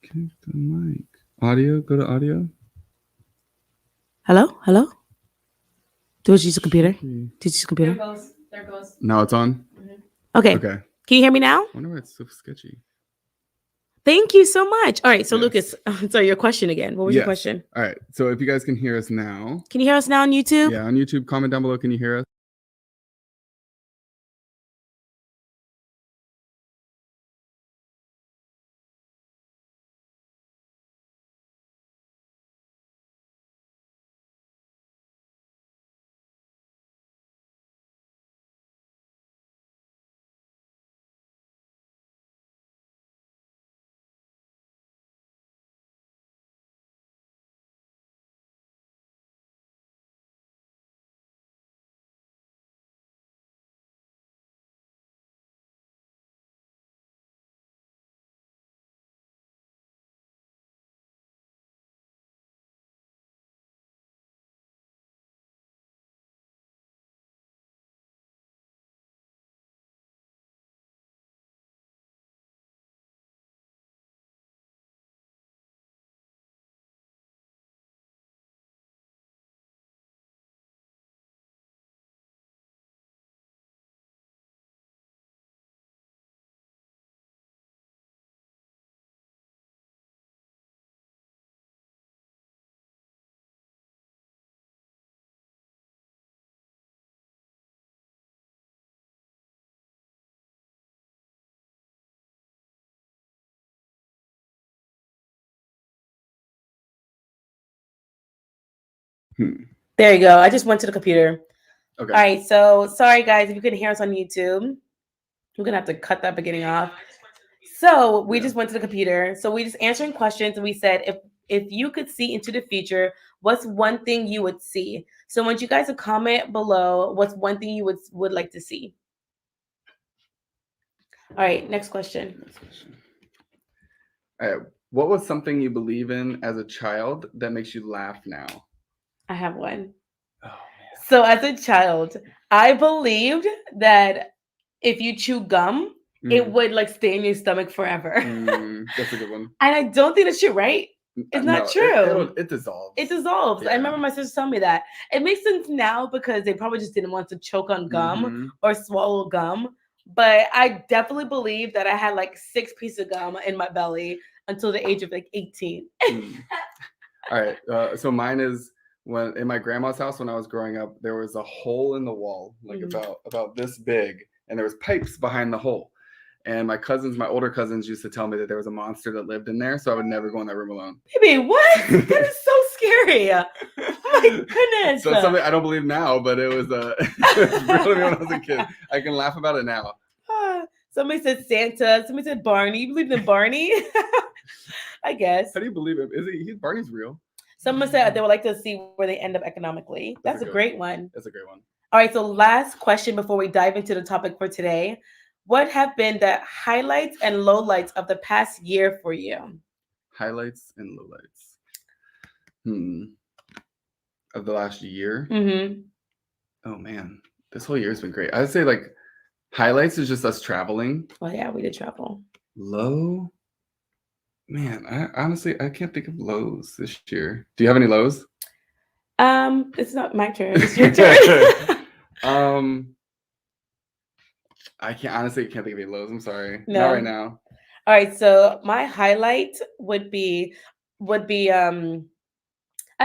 Kick the mic. Audio. Go to audio. Hello? Hello? Did you use a computer? Shaky. Did you use a computer? There goes. There goes. Now it's on. Okay. Okay. Can you hear me now? Wonder why it's so sketchy. Thank you so much. All right. So, Yes. Lucas, sorry, your question again. What was your Yes. question? All right. So if you guys can hear us now, Can you hear us now on YouTube? yeah, on YouTube, comment down below. Can you hear us? There you go. I just went to the computer. Okay. All right. So, sorry, guys, if you couldn't hear us on YouTube, we're going to have to cut that beginning off. So, we just went to the computer. So, we just answering questions. And we said, if you could see into the future, what's one thing you would see? So, I want you guys to comment below what's one thing you would like to see. All right, next question. Next question. All right. What was something you believe in as a child that makes you laugh now? I have one. Oh man. So as a child, I believed that if you chew gum, it would like stay in your stomach forever. That's a good one. And I don't think that's true, right? It's not true. It dissolves. It dissolves. Yeah. I remember my sister telling me that. It makes sense now because they probably just didn't want to choke on gum or swallow gum. But I definitely believe that I had like 6 pieces of gum in my belly until the age of like 18. All right. So mine is when in my grandma's house when I was growing up, there was a hole in the wall, like about this big, and there was pipes behind the hole. And my older cousins used to tell me that there was a monster that lived in there, so I would never go in that room alone. Baby, what? That is so scary. My goodness. So it's something I don't believe now, but it was really when I was a kid. I can laugh about it now. Somebody said Santa. Somebody said Barney. You believe in Barney? I guess. How do you believe him? Barney's real? Someone said they would like to see where they end up economically. That's a great one. That's a great one. All right, so last question before we dive into the topic for today. What have been the highlights and lowlights of the past year for you? Highlights and lowlights. Of the last year? Oh, man. This whole year's been great. I would say, like, highlights is just us traveling. Oh, yeah, we did travel. Low? Man, I can't think of lows this year. Do you have any lows? It's not my turn. It's your turn. I can't think of any lows. I'm sorry. No. Not right now. All right, so my highlight would be I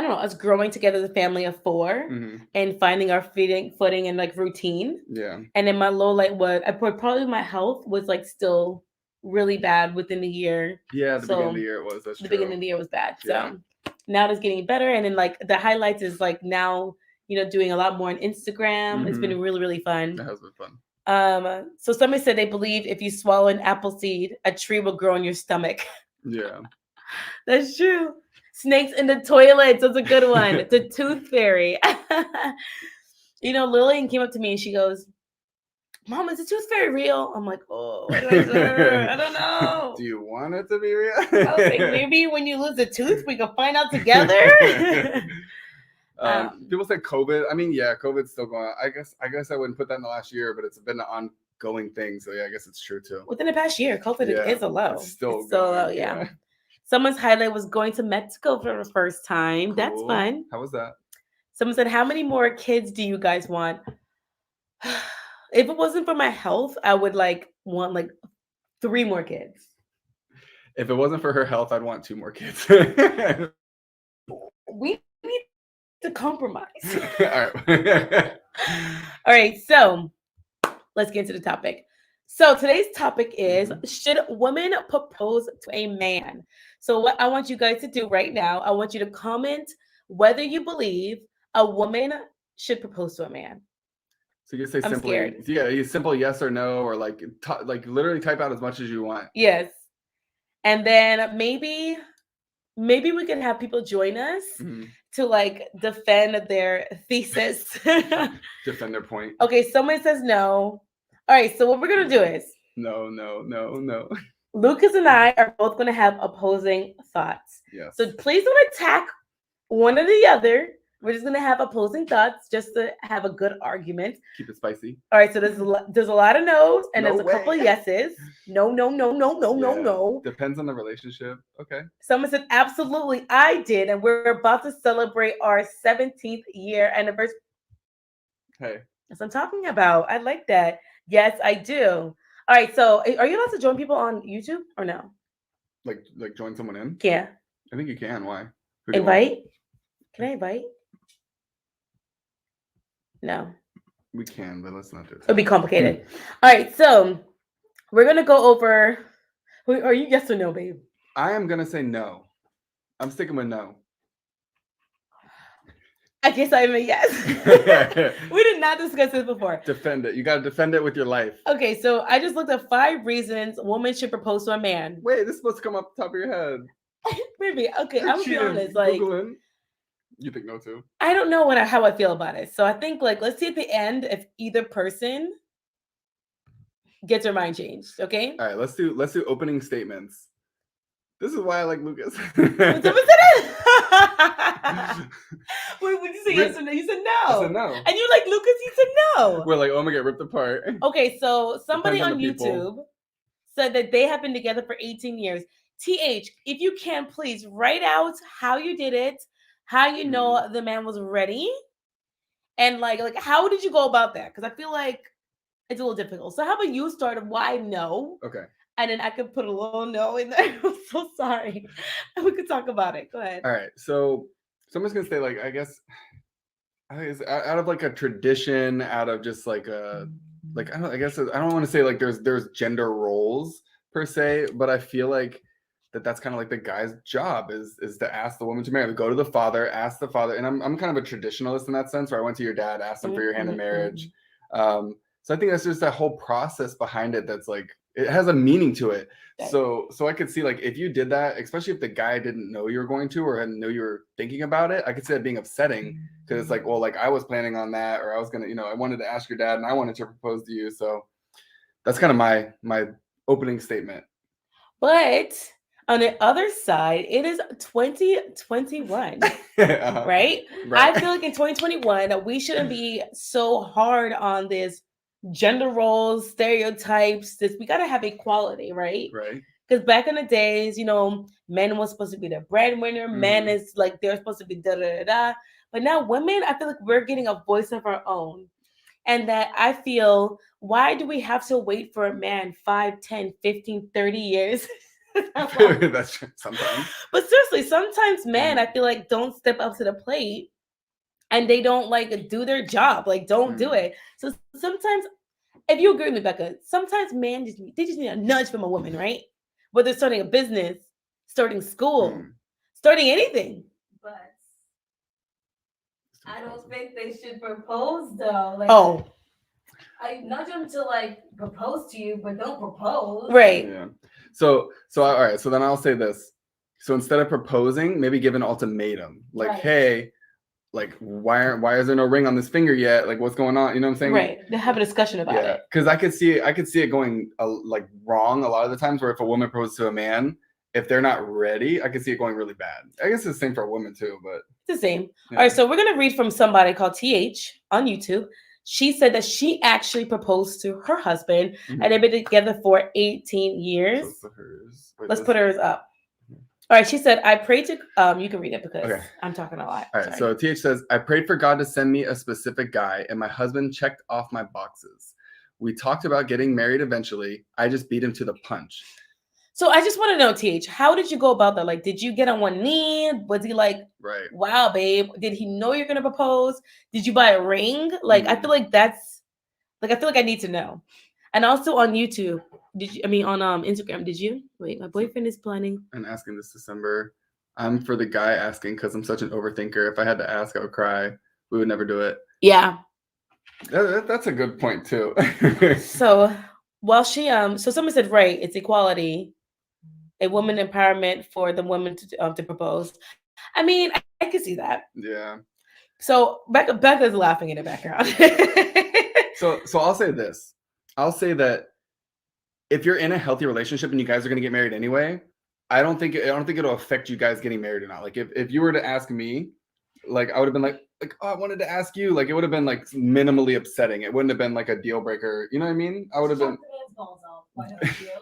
don't know, us growing together as a family of 4 and finding our footing and like routine. Yeah. And then my low light was probably my health was like still really bad within the year. Yeah, beginning of the year it was. That's the true. beginning of the year was bad. Yeah. So now it's getting better. And then like the highlights is like now, doing a lot more on Instagram. It's been really, really fun. That has been fun. So somebody said they believe if you swallow an apple seed, a tree will grow in your stomach. Yeah. That's true. Snakes in the toilets. That's a good one. The tooth fairy. Lillian came up to me and she goes, Mom, is the tooth fairy real? I'm like, oh, what do I do? I don't know. Do you want it to be real? I was like, maybe when you lose a tooth, we can find out together. People say COVID. I mean, yeah, COVID's still going on. I guess I wouldn't put that in the last year, but it's been an ongoing thing. So yeah, I guess it's true too. Within the past year, COVID is a low. It's still low, yeah. Someone's highlight was going to Mexico for the first time. That's Cool. fun. How was that? Someone said, "How many more kids do you guys want?" If it wasn't for my health, I would want 3 more kids. If it wasn't for her health, I'd want 2 more kids. We need to compromise. All right. All right, so let's get into the topic. So today's topic is, should women propose to a man? So what I want you guys to do right now, I want you to comment whether you believe a woman should propose to a man. So you say I'm simply, scared. yeah, simple yes or no, or like literally type out as much as you want. Yes. And then maybe we can have people join us to defend their thesis. Defend their point. Okay, someone says no. All right, so what we're gonna do is No. Lucas and I are both gonna have opposing thoughts. Yes. So please don't attack one or the other. We're just gonna have opposing thoughts just to have a good argument. Keep it spicy. All right, so there's a lot of no's and No there's a couple of yeses. No. Depends on the relationship. Okay. Someone said absolutely, I did, and we're about to celebrate our 17th year anniversary. Hey. That's what I'm talking about. I like that. Yes, I do. All right, so are you allowed to join people on YouTube or no? Like join someone in? Yeah. I think you can. Why? Invite? Can I invite? No. We can, but let's not do it. It'll be complicated. All right, so we're gonna go over. Are you yes or no, babe? I am gonna say no. I'm sticking with no. I guess I'm a yes. We did not discuss this before. Defend it. You gotta defend it with your life. Okay, so I just looked at 5 reasons women should propose to a man. Wait, this is supposed to come off the top of your head. Maybe. Okay, I'm gonna be honest. Googling. You think no too? I don't know how I feel about it. So I think let's see at the end if either person gets their mind changed. Okay. All right, let's do opening statements. This is why I like Lucas. Wait, would you say yes or no? You said no. I said no. And you like Lucas, you said no. We're like, oh my god, ripped apart. Okay, so somebody on YouTube people. said that they have been together for 18 years. TH, if you can, please write out how you did it, how you know the man was ready, and like how did you go about that? Because I feel like it's a little difficult. So how about you start why no? Okay. And then I could put a little no in there. I'm so sorry. And we could talk about it. Go ahead. All right. So someone's gonna say I guess it's out of like a tradition, out of just I don't want to say there's gender roles per se, but I feel like that's kind of like the guy's job is to ask the woman to marry. Go to the father, ask the father, and I'm kind of a traditionalist in that sense, where I went to your dad, asked him for your hand in marriage. So I think that's just that whole process behind it. That's it has a meaning to it. So I could see if you did that, especially if the guy didn't know you were going to or didn't know you were thinking about it, I could see that being upsetting because it's I was planning on that, or I was gonna, I wanted to ask your dad and I wanted to propose to you. So that's kind of my opening statement. But on the other side, it is 2021, right? I feel like in 2021, we shouldn't be so hard on this gender roles, stereotypes. We got to have equality, right? Right. Because back in the days, men was supposed to be the breadwinner. Men is they're supposed to be da-da-da-da. But now women, I feel like we're getting a voice of our own. And that I feel, why do we have to wait for a man 5, 10, 15, 30 years? That's true, sometimes. But seriously, sometimes men, I feel don't step up to the plate and they don't do their job. Don't do it. So sometimes, if you agree with me, Becca, sometimes men they just need a nudge from a woman, right? Whether starting a business, starting school, starting anything. But I don't think they should propose though. I nudge them to propose to you, but don't propose. Right. Yeah. So all right. So then I'll say this. So instead of proposing, maybe give an ultimatum. Hey, why is there no ring on this finger yet? What's going on? You know what I'm saying? Right. To have a discussion about it. Because I could see it going wrong a lot of the times. Where if a woman proposes to a man, if they're not ready, I could see it going really bad. I guess it's the same for a woman too, but it's the same. Yeah. All right. So we're gonna read from somebody called TH on YouTube. She said that she actually proposed to her husband and they've been together for 18 years. So Let's put hers up. All right, she said, I prayed to, you can read it because Okay. I'm talking a lot. All right. Sorry. So TH says, I prayed for God to send me a specific guy, and my husband checked off my boxes. We talked about getting married eventually. I just beat him to the punch. So I just want to know, TH, how did you go about that? Like, did you get on one knee? Was he like, Right. wow, babe? Did he know you're going to propose? Did you buy a ring? Like, I feel like that's, like, I feel like I need to know. And also on YouTube, on Instagram, did you? Wait, my boyfriend is planning. And asking this December. I'm for the guy asking because I'm such an overthinker. If I had to ask, I would cry. We would never do it. Yeah. That's a good point too. So while so someone said, right, it's equality, a woman empowerment for the woman to propose. I mean, I can see that. Yeah. So Becca's laughing in the background. So I'll say this. I'll say that if you're in a healthy relationship and you guys are gonna get married anyway, I don't think it'll affect you guys getting married or not. Like if you were to ask me, like I would have been like, oh, I wanted to ask you. Like it would have been like minimally upsetting. It wouldn't have been like a deal breaker. You know what I mean? I would have been.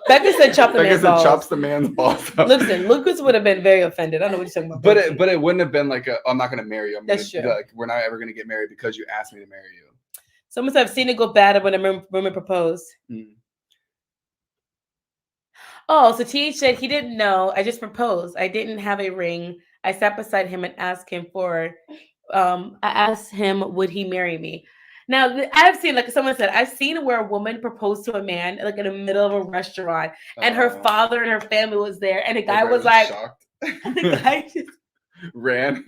Becca said chop the man's balls. Chops the man's balls up. Listen, Lucas would have been very offended. I don't know what you're talking about. But it wouldn't have been like I'm not gonna marry you. That's true. Like we're not ever gonna get married because you asked me to marry you. Someone said I've seen it go bad when a woman proposed. Oh, so TH said he didn't know. I just proposed. I didn't have a ring. I sat beside him and asked him I asked him, would he marry me? Now, I've seen, like someone said, I've seen where a woman proposed to a man, like in the middle of a restaurant, and her father and her family was there, and the guy was like, shocked. The guy just ran.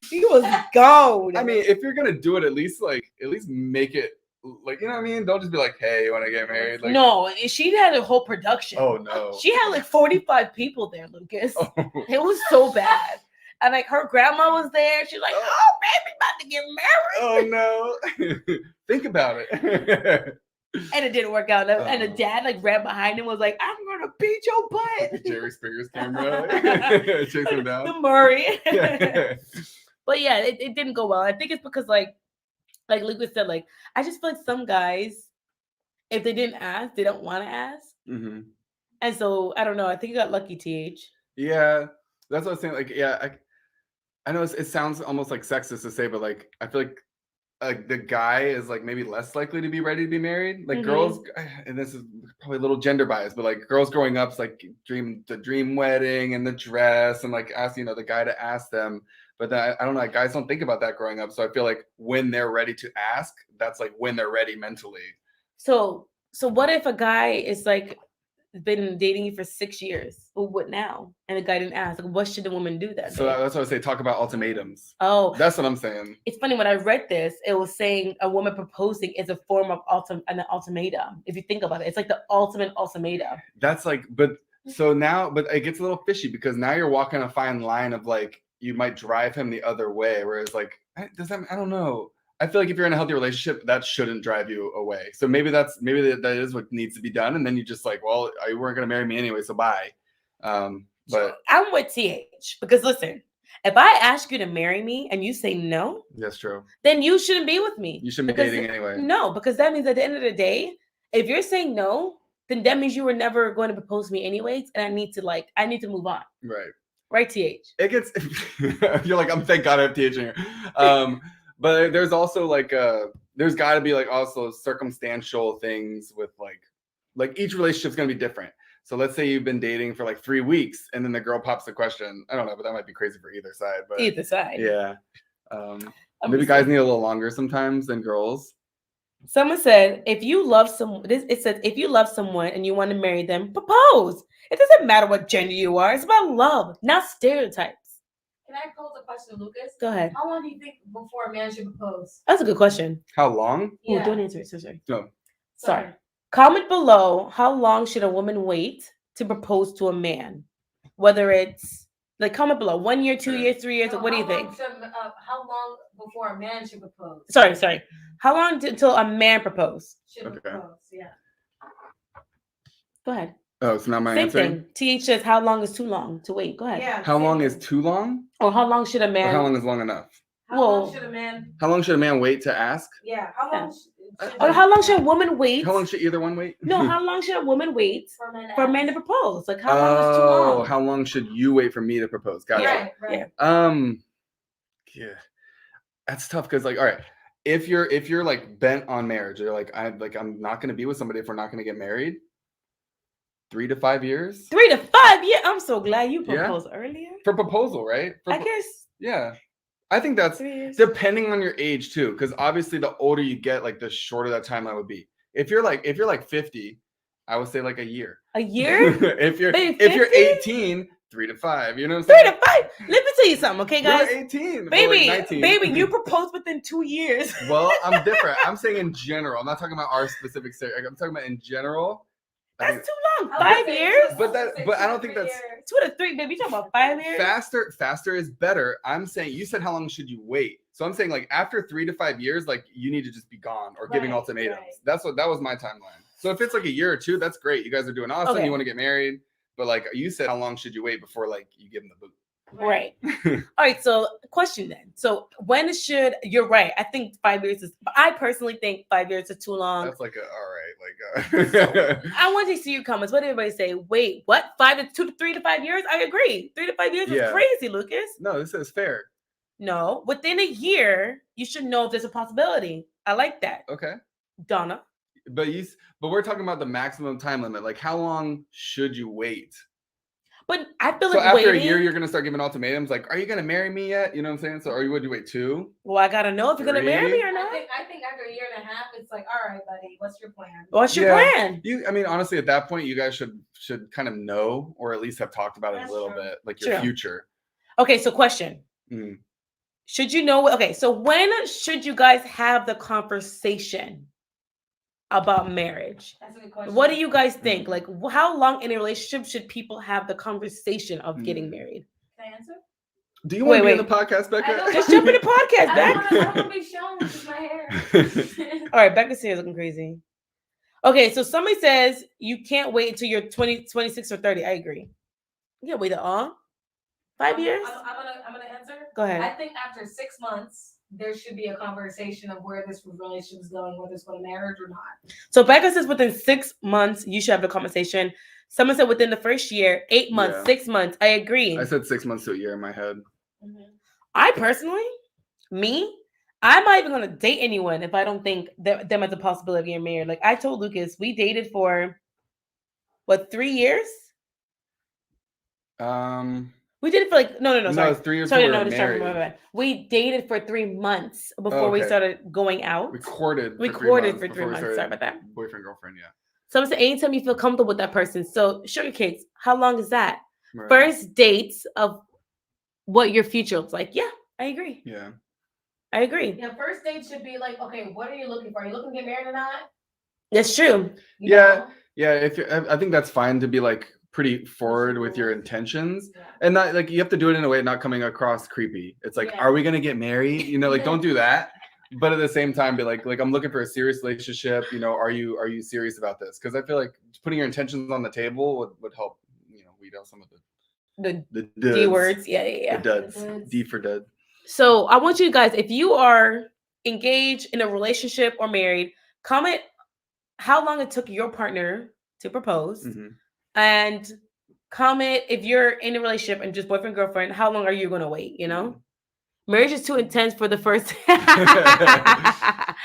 He was gone. I mean, if you're gonna do it, at least make it like, you know what I mean? Don't just be like, hey, you want to get married? Like, no, she had a whole production. Oh no, she had like 45 people there, Lucas. Oh. It was so bad. And like her grandma was there. She's like, oh, baby, about to get married. Oh no. Think about it. And it didn't work out. And the dad like ran behind him, was like, I'm gonna beat your butt. Jerry Springer's camera. Chase him down. The Murray. But yeah, it didn't go well. I think it's because like Lucas said, like, I just feel like some guys, if they didn't ask, they don't want to ask. Mm-hmm. And so I don't know. I think you got lucky, TH. Yeah, that's what I was saying. Like, yeah, I know it sounds almost like sexist to say, but like I feel like the guy is like maybe less likely to be ready to be married. Like girls, and this is probably a little gender bias, but like girls growing up, like the dream wedding and the dress and like ask the guy to ask them. But then I don't know, like guys don't think about that growing up. So I feel like when they're ready to ask, that's like when they're ready mentally. So what if a guy is like been dating you for 6 years? Well, what now? And the guy didn't ask. Like, what should the woman do that? So that's what I say. Talk about ultimatums. Oh, that's what I'm saying. It's funny when I read this, it was saying a woman proposing is a form of an ultimatum. If you think about it, it's like the ultimate ultimatum. That's like, but it gets a little fishy because now you're walking a fine line of like you might drive him the other way. Whereas like, I don't know. I feel like if you're in a healthy relationship, that shouldn't drive you away. So maybe that is what needs to be done. And then you just like, well, you weren't going to marry me anyway, so bye. But I'm with TH because listen, if I ask you to marry me and you say no, that's true. Then you shouldn't be with me. You shouldn't be dating anyway. No, because that means at the end of the day, if you're saying no, then that means you were never going to propose to me anyways, and I need to move on. Right. Right, TH. It gets. You're like, thank God I have TH in here. But there's also like there's got to be like also circumstantial things with like each relationship's gonna be different. So let's say you've been dating for like 3 weeks, and then the girl pops the question. I don't know, but that might be crazy for either side. But either side, yeah. Maybe guys need a little longer sometimes than girls. Someone said, if you love someone, it said if you love someone and you want to marry them, propose. It doesn't matter what gender you are. It's about love, not stereotypes. Can I pose a question, Lucas? Go ahead. How long do you think before a man should propose? That's a good question. How long? Yeah. Oh, don't answer it. So sorry. No. Sorry. Comment below, how long should a woman wait to propose to a man? Whether it's, like, comment below, 1 year, 2 years, 3 years, what do you think? How long before a man should propose? Sorry. How long until a man propose? Should propose, yeah. Go ahead. Oh, it's not my Same answer? thing. TH says, how long is too long to wait? Go ahead. Yeah. How long is too long? Or how long should a man... Or how long is long enough? How long should a man... How long should a man wait to ask? Yeah. How long Or how long should a woman wait? How long should either one wait? No, how long should a woman wait for men to for a man to ask? propose? Like how long is too long? How long should you wait for me to propose? Gotcha. Right, right. Yeah. Yeah, that's tough because all right, if you're like bent on marriage, you're like I'm not gonna be with somebody if we're not gonna get married. 3 to 5 years 3 to 5 years. I'm so glad you Yeah. proposed earlier. for proposal, right? I guess Yeah, I think that's 3 years. depending on your age too, because obviously the older you get, like the shorter that timeline would be. If you're like 50, I would say like a year. A year? if you're Babe, 50? 18, 3 to 5. You know what I'm 3 saying? to 5. Let me tell you something, okay, You're guys? 18, Baby, or like 19. baby, you proposed within 2 years. Well, I'm different. I'm saying in general. I'm not talking about our specific. I'm talking about in general. I think That's too long. I was 5 gonna say, years? But I don't think that's- 2 to 3, baby. You talking about 5 years? faster is better. I'm saying you said how long should you wait? So I'm saying like after 3 to 5 years, like you need to just be gone or giving Right, ultimatums. right. That was my timeline. So if it's like a year or two, that's great. You guys are doing awesome. Okay. You want to get married, but like you said, how long should you wait before like you give them the boot? Right. All right. So, question then. So, when should you're right? I think 5 years is. I personally think 5 years is too long. That's like all right. Like I want to see your comments. What did everybody say? Wait, what? 3 to 5 years? I agree. 3 to 5 years is Yeah. crazy, Lucas. no, this is fair. No, within a year, you should know if there's a possibility. I like that, Okay. Donna. But we're talking about the maximum time limit. Like, how long should you wait? But I feel So like after waiting. a year, you're gonna start giving ultimatums. Like, are you gonna marry me yet? You know what I'm saying? So, would you wait 2? Well, I gotta know if you're gonna marry me or I not. think after a year and a half, it's like, all right, buddy, what's your plan? What's your Yeah. plan? I mean, honestly, at that point, you guys should kind of know, or at least have talked about it That's a little true. bit, like your True. future. Okay, so question. Mm. Should you know? Okay, so when should you guys have the conversation about marriage? That's a good question. What do you guys think? Like, how long in a relationship should people have the conversation of getting Mm. married? Can I answer? Do you want to Wait, be on the podcast, I Becca? don't- Just jump in the podcast, I Beck. don't want to be shown with my hair. All right, Becca's here looking crazy. Okay, so somebody says you can't wait until you're 20, 26, or 30. I agree. You can't wait at all. 5 years? I'm gonna answer. Go ahead. I think after 6 months, there should be a conversation of where this relationship is going, whether it's going to marriage or not. So Becca says within 6 months you should have the conversation. Someone said within the first year, 8 months, Yeah. 6 months. I agree. I said 6 months to a year in my head. I personally, I'm not even gonna date anyone if I don't think them as a possibility of getting married. Like I told Lucas, we dated for what 3 years? We did it for like no. No, Sorry. it's 3 years Sorry, before no, we no, were sorry, married. my bad. We dated for 3 months before we okay. started going out. We courted. We for 3 courted months for 3 before we months. started Sorry about that. Boyfriend, girlfriend, yeah. So I'm saying anytime you feel comfortable with that person. So sugar cakes, how long is that? Right. First dates of what your future looks like. Yeah, I agree. Yeah. I agree. Yeah, first date should be like, okay, what are you looking for? Are you looking to get married or not? That's true. You Yeah. know? Yeah, I think that's fine to be like pretty forward with your intentions. Yeah. And not like you have to do it in a way not coming across creepy. It's like, Yeah. are we gonna get married? You know, like don't do that. But at the same time, be like I'm looking for a serious relationship. You know, are you serious about this? Because I feel like putting your intentions on the table would help. You know, weed out some of The the D duds, words. Yeah. the duds, The duds. D for dud. So I want you guys, if you are engaged in a relationship or married, comment how long it took your partner to propose, Mhm. and comment if you're in a relationship and just boyfriend girlfriend, how long are you gonna wait? You know, marriage is too intense for the first.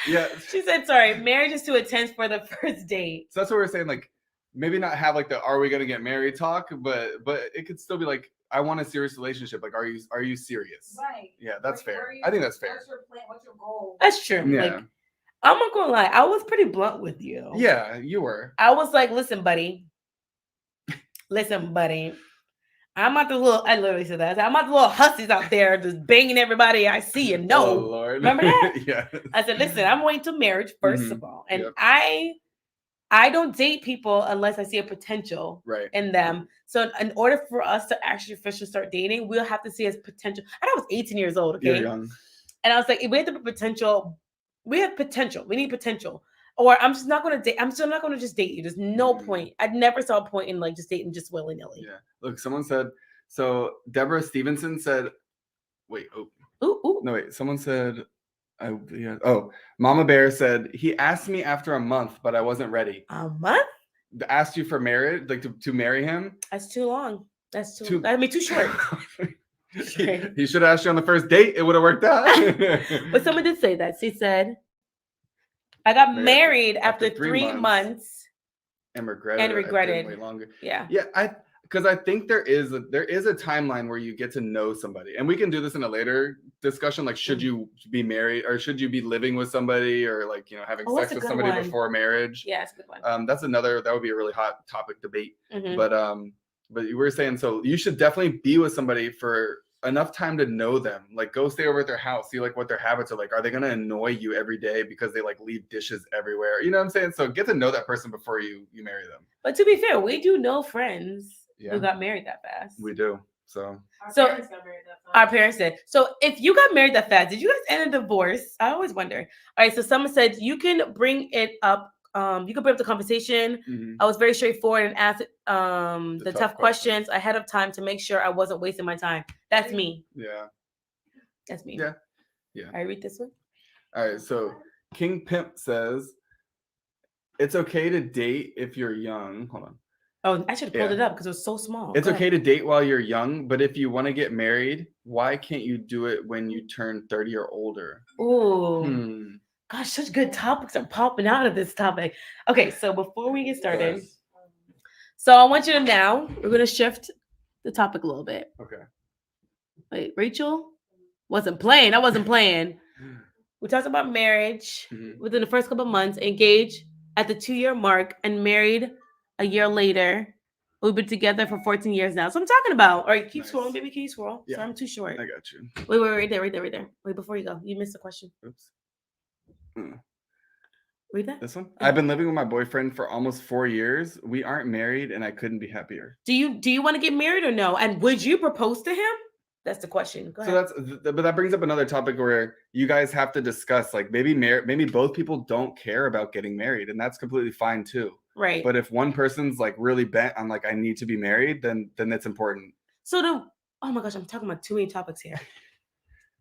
Yeah. She said, "Sorry, marriage is too intense for the first date." So that's what we're saying. Like, maybe not have like the "Are we gonna get married?" talk, but it could still be like, "I want a serious relationship." Like, are you serious? Right. Yeah, that's Where fair. you- I think that's fair. What's your plan? What's your goal? That's true. Yeah. Like, I'm not gonna lie, I was pretty blunt with you. Yeah, you were. I was like, listen, buddy. I'm not the little, I literally said that. I said, I'm not the little hussies out there just banging everybody I see and know. Oh, Lord. Remember that? Yeah. I said, listen, I'm waiting till marriage, 1st of all. And Yep. I don't date people unless I see a potential Right. in them. So in order for us to actually officially start dating, we'll have to see as potential. And I was 18 years old, You're okay? young. And I was like, if we have the potential, we have potential. We need potential. Or I'm just not gonna date. I'm still not gonna just date you. There's no Mhm. point. I never saw a point in like just dating just willy-nilly. Yeah. Look, someone said. So Deborah Stevenson said. Wait. Oh Ooh. no. Wait. Someone said. Yeah. Oh, Mama Bear said he asked me after a month, but I wasn't ready. A month? Asked you for marriage, like to marry him. That's too long. That's Too- too short. He should have asked you on the first date. It would have worked out. But someone did say that. She said, I got Married married after after 3 3 months. and regretted. And it. I did regretted. way longer. Yeah. Yeah, because I think there is a timeline where you get to know somebody, and we can do this in a later discussion. Like, should you be married, or should you be living with somebody, or like having Oh, sex that's a with good somebody one. before marriage? Yeah, it's a good one. That would be a really hot topic debate. Mhm. But you were saying, so you should definitely be with somebody for enough time to know them. Like, go stay over at their house, see like what their habits are like. Are they gonna annoy you every day because they like leave dishes everywhere? You know what I'm saying? So get to know that person before you marry them. But to be fair, we do know friends Yeah. who got married that fast. We do. So Our So- parents got married that Our fast. parents did. So if you got married that fast, did you guys end a divorce? I always wonder. All right, so someone said you can bring it up. You can bring up the conversation. mhm. I was very straightforward and asked the tough tough questions ahead of time to make sure I wasn't wasting my time. That's me. Yeah. That's me. Yeah. Yeah. I read this one. All right. So King Pimp says it's okay to date if you're young. Hold on. Oh, I should have pulled Yeah. it up because it was so small. It's Go okay ahead. to date while you're young, but if you want to get married, why can't you do it when you turn 30 or older? Ooh, Hmm. gosh, such good topics are popping out of this topic. Okay, so before we get started, so I want you to now, we're going to shift the topic a little bit. Okay. Wait, Rachel? Wasn't playing. I wasn't playing. We talked about marriage Mhm. within the first couple of months, engaged at the 2-year mark, and married a year later. We've been together for 14 years now. So I'm talking about. All right, keep Nice. scrolling, baby. Can you scroll? Yeah. Sorry, I'm too short. I got you. Wait, right there, right there, right there. Wait, before you go, you missed the question. Oops. Mm. Read that. This one? Yeah. I've been living with my boyfriend for almost 4 years. We aren't married, and I couldn't be happier. Do you want to get married or no? And would you propose to him? That's the question. Go So ahead. but that brings up another topic where you guys have to discuss, like maybe both people don't care about getting married, and that's completely fine too. Right. But if one person's like really bent on like I need to be married, then that's important, So oh my gosh, I'm talking about too many topics here.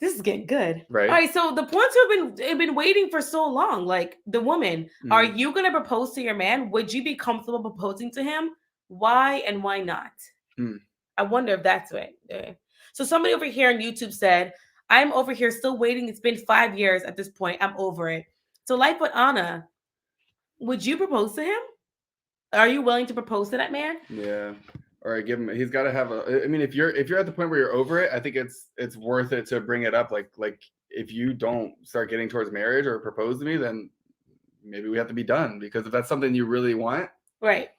This is getting good. right? All right, so the points have been waiting for so long. Like the woman, are Mhm. you gonna propose to your man? Would you be comfortable proposing to him? Why and why not? Hmm. I wonder if that's it. So somebody over here on YouTube said, "I'm over here still waiting. It's been 5 years at this point. I'm over it." So, like with Anna, would you propose to him? Are you willing to propose to that man? Yeah. Or give him. He's got to have a. I mean, if you're at the point where you're over it, I think it's worth it to bring it up. Like if you don't start getting towards marriage or propose to me, then maybe we have to be done, because if that's something you really want, Right.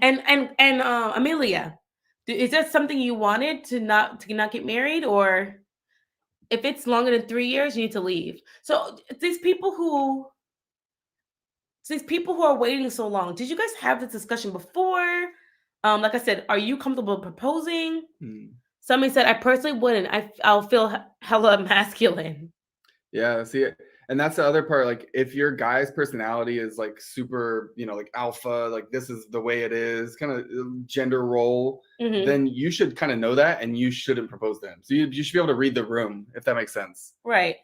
And Amelia, is that something you wanted to not get married, or if it's longer than 3 years, you need to leave? So these people who are waiting so long, did you guys have this discussion before? Like I said, are you comfortable proposing? hmm, Somebody said, I personally wouldn't. I'll feel hella masculine. yeah. See, and that's the other part. Like, if your guy's personality is like super, like alpha, like this is the way it is, kind of gender role, Mhm. then you should kind of know that, and you shouldn't propose to him. So you should be able to read the room, if that makes sense. Right.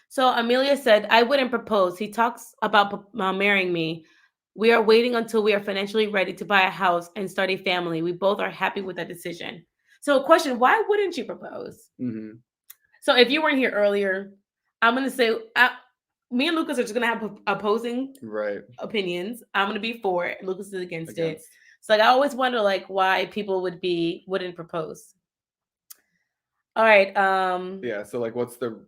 So Amelia said, I wouldn't propose. He talks about marrying me. We are waiting until we are financially ready to buy a house and start a family. We both are happy with that decision. So, question, why wouldn't you propose? Hmm. So, if you weren't here earlier, I'm going to say, me and Lucas are just going to have opposing Right. opinions. I'm going to be for it. Lucas is against it. Against. So, like, I always wonder, like, why people wouldn't propose. All right. Yeah. So like, what's the?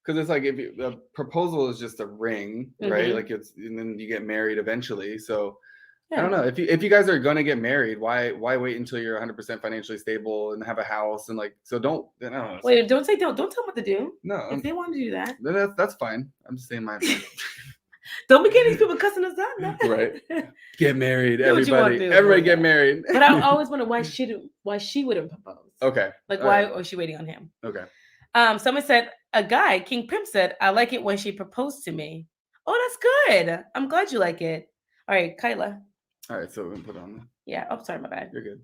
Because it's like if the proposal is just a ring, right? Mhm. Like and then you get married eventually. So I yeah. don't know if you guys are gonna get married, why wait until you're 100% financially stable and have a house and like, so don't. I don't know. Wait, don't tell them what to do. No, If they want to do that, then that's fine. I'm just saying my opinion. don't be getting these people cussing us out. No. Right. Get married, Do what you wanna everybody. do, Everybody but get yeah. married. But I always wonder why she wouldn't propose. Okay. Like, all why right, was she waiting on him? Okay. Someone said, a guy, King Pimp said, I like it when she proposed to me. Oh, that's good. I'm glad you like it. All right, Kyla. All right. So we're gonna put on. Yeah. Oh, sorry, my bad. You're good.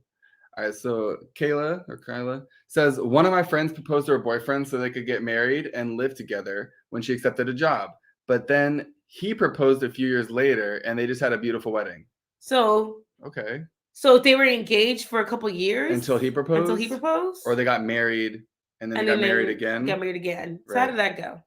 All right, so Kyla says one of my friends proposed to her boyfriend so they could get married and live together when she accepted a job. But then he proposed a few years later and they just had a beautiful wedding. So Okay. so they were engaged for a couple years Until he proposed? Until he proposed, Or they got married and then they got married again? Got married again. So how Right. did that go?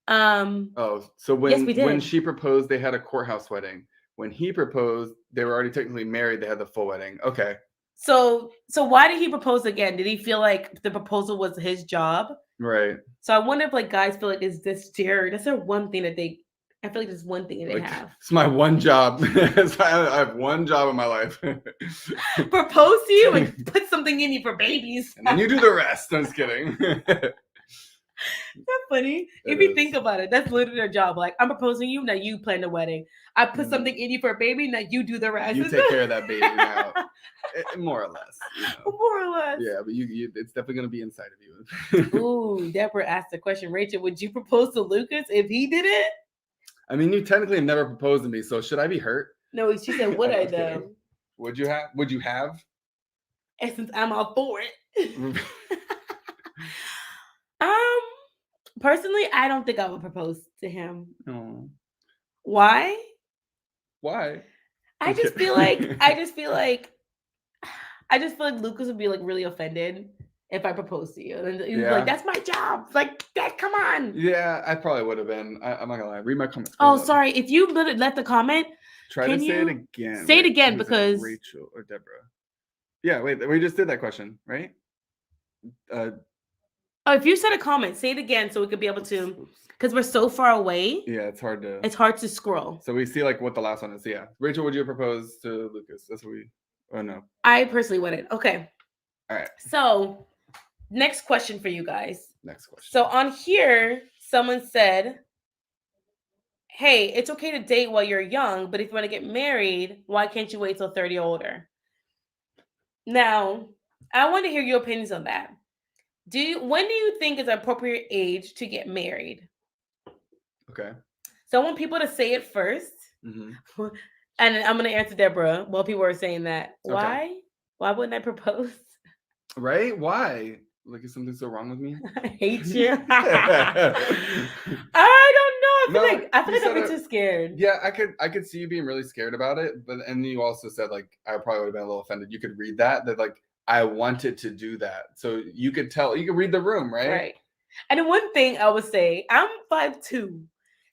Oh, so Yes, we when did. she proposed, they had a courthouse wedding. When he proposed, they were already technically married. They had the full wedding. Okay. So why did he propose again? Did he feel like the proposal was his job? Right. So I wonder if like guys feel like is this that's their one thing that they. I feel like there's one thing they Like, have. it's my one job. I have one job in my life. Propose to you and put something in you for babies. And then you do the rest. I'm just kidding. That's funny. It If you is. think about it, that's literally their job. Like, I'm proposing you, now you plan the wedding. I put Mm. something in you for a baby, now you do the rest. You take care of that baby now. More or less. You know. More or less. Yeah, but you it's definitely gonna be inside of you. Ooh, Deborah asked the question, Rachel, would you propose to Lucas if he did it? I mean, you technically have never proposed to me, so should I be hurt? No, she said, would I'm I just kidding. though? Would you have? Would you have? And since I'm all for it. Personally, I don't think I would propose to him. Oh, Why? why? I just feel like Lucas would be like really offended if I proposed to you. And he'd be Yeah. like, that's my job. Like, Dad, come on. Yeah, I probably would have been. I'm not gonna lie. Read my comments. Oh, Hold up. sorry. If you left the comment, Try can to say it you again. say it again who's it? because- Rachel or Deborah. Yeah, wait. We just did that question, right? if you said a comment, say it again so we could be able to, because we're so far away, Yeah, it's hard to. it's hard to scroll. So we see like what the last one is. Yeah, Rachel, would you propose to Lucas? That's what we. Oh no. I personally wouldn't. Okay. All right. So, next question for you guys. Next question. So on here, someone said, hey, it's okay to date while you're young, but if you want to get married, why can't you wait till 30 or older? Now, I want to hear your opinions on that. When do you think is an appropriate age to get married? Okay. So I want people to say it first. hmm And I'm going to answer Deborah while people are saying that. Okay. Why? Why wouldn't I propose? Right? Why? Like, is something so wrong with me? I hate you. Yeah, I don't know. No, I feel like you I'd said be it- too scared. I could see you being really scared about it, but and you also said like I probably would have been a little offended. You could read that like I wanted to do that, so you could tell. You could read the room, right? Right. And the one thing I would say, I'm 5'2".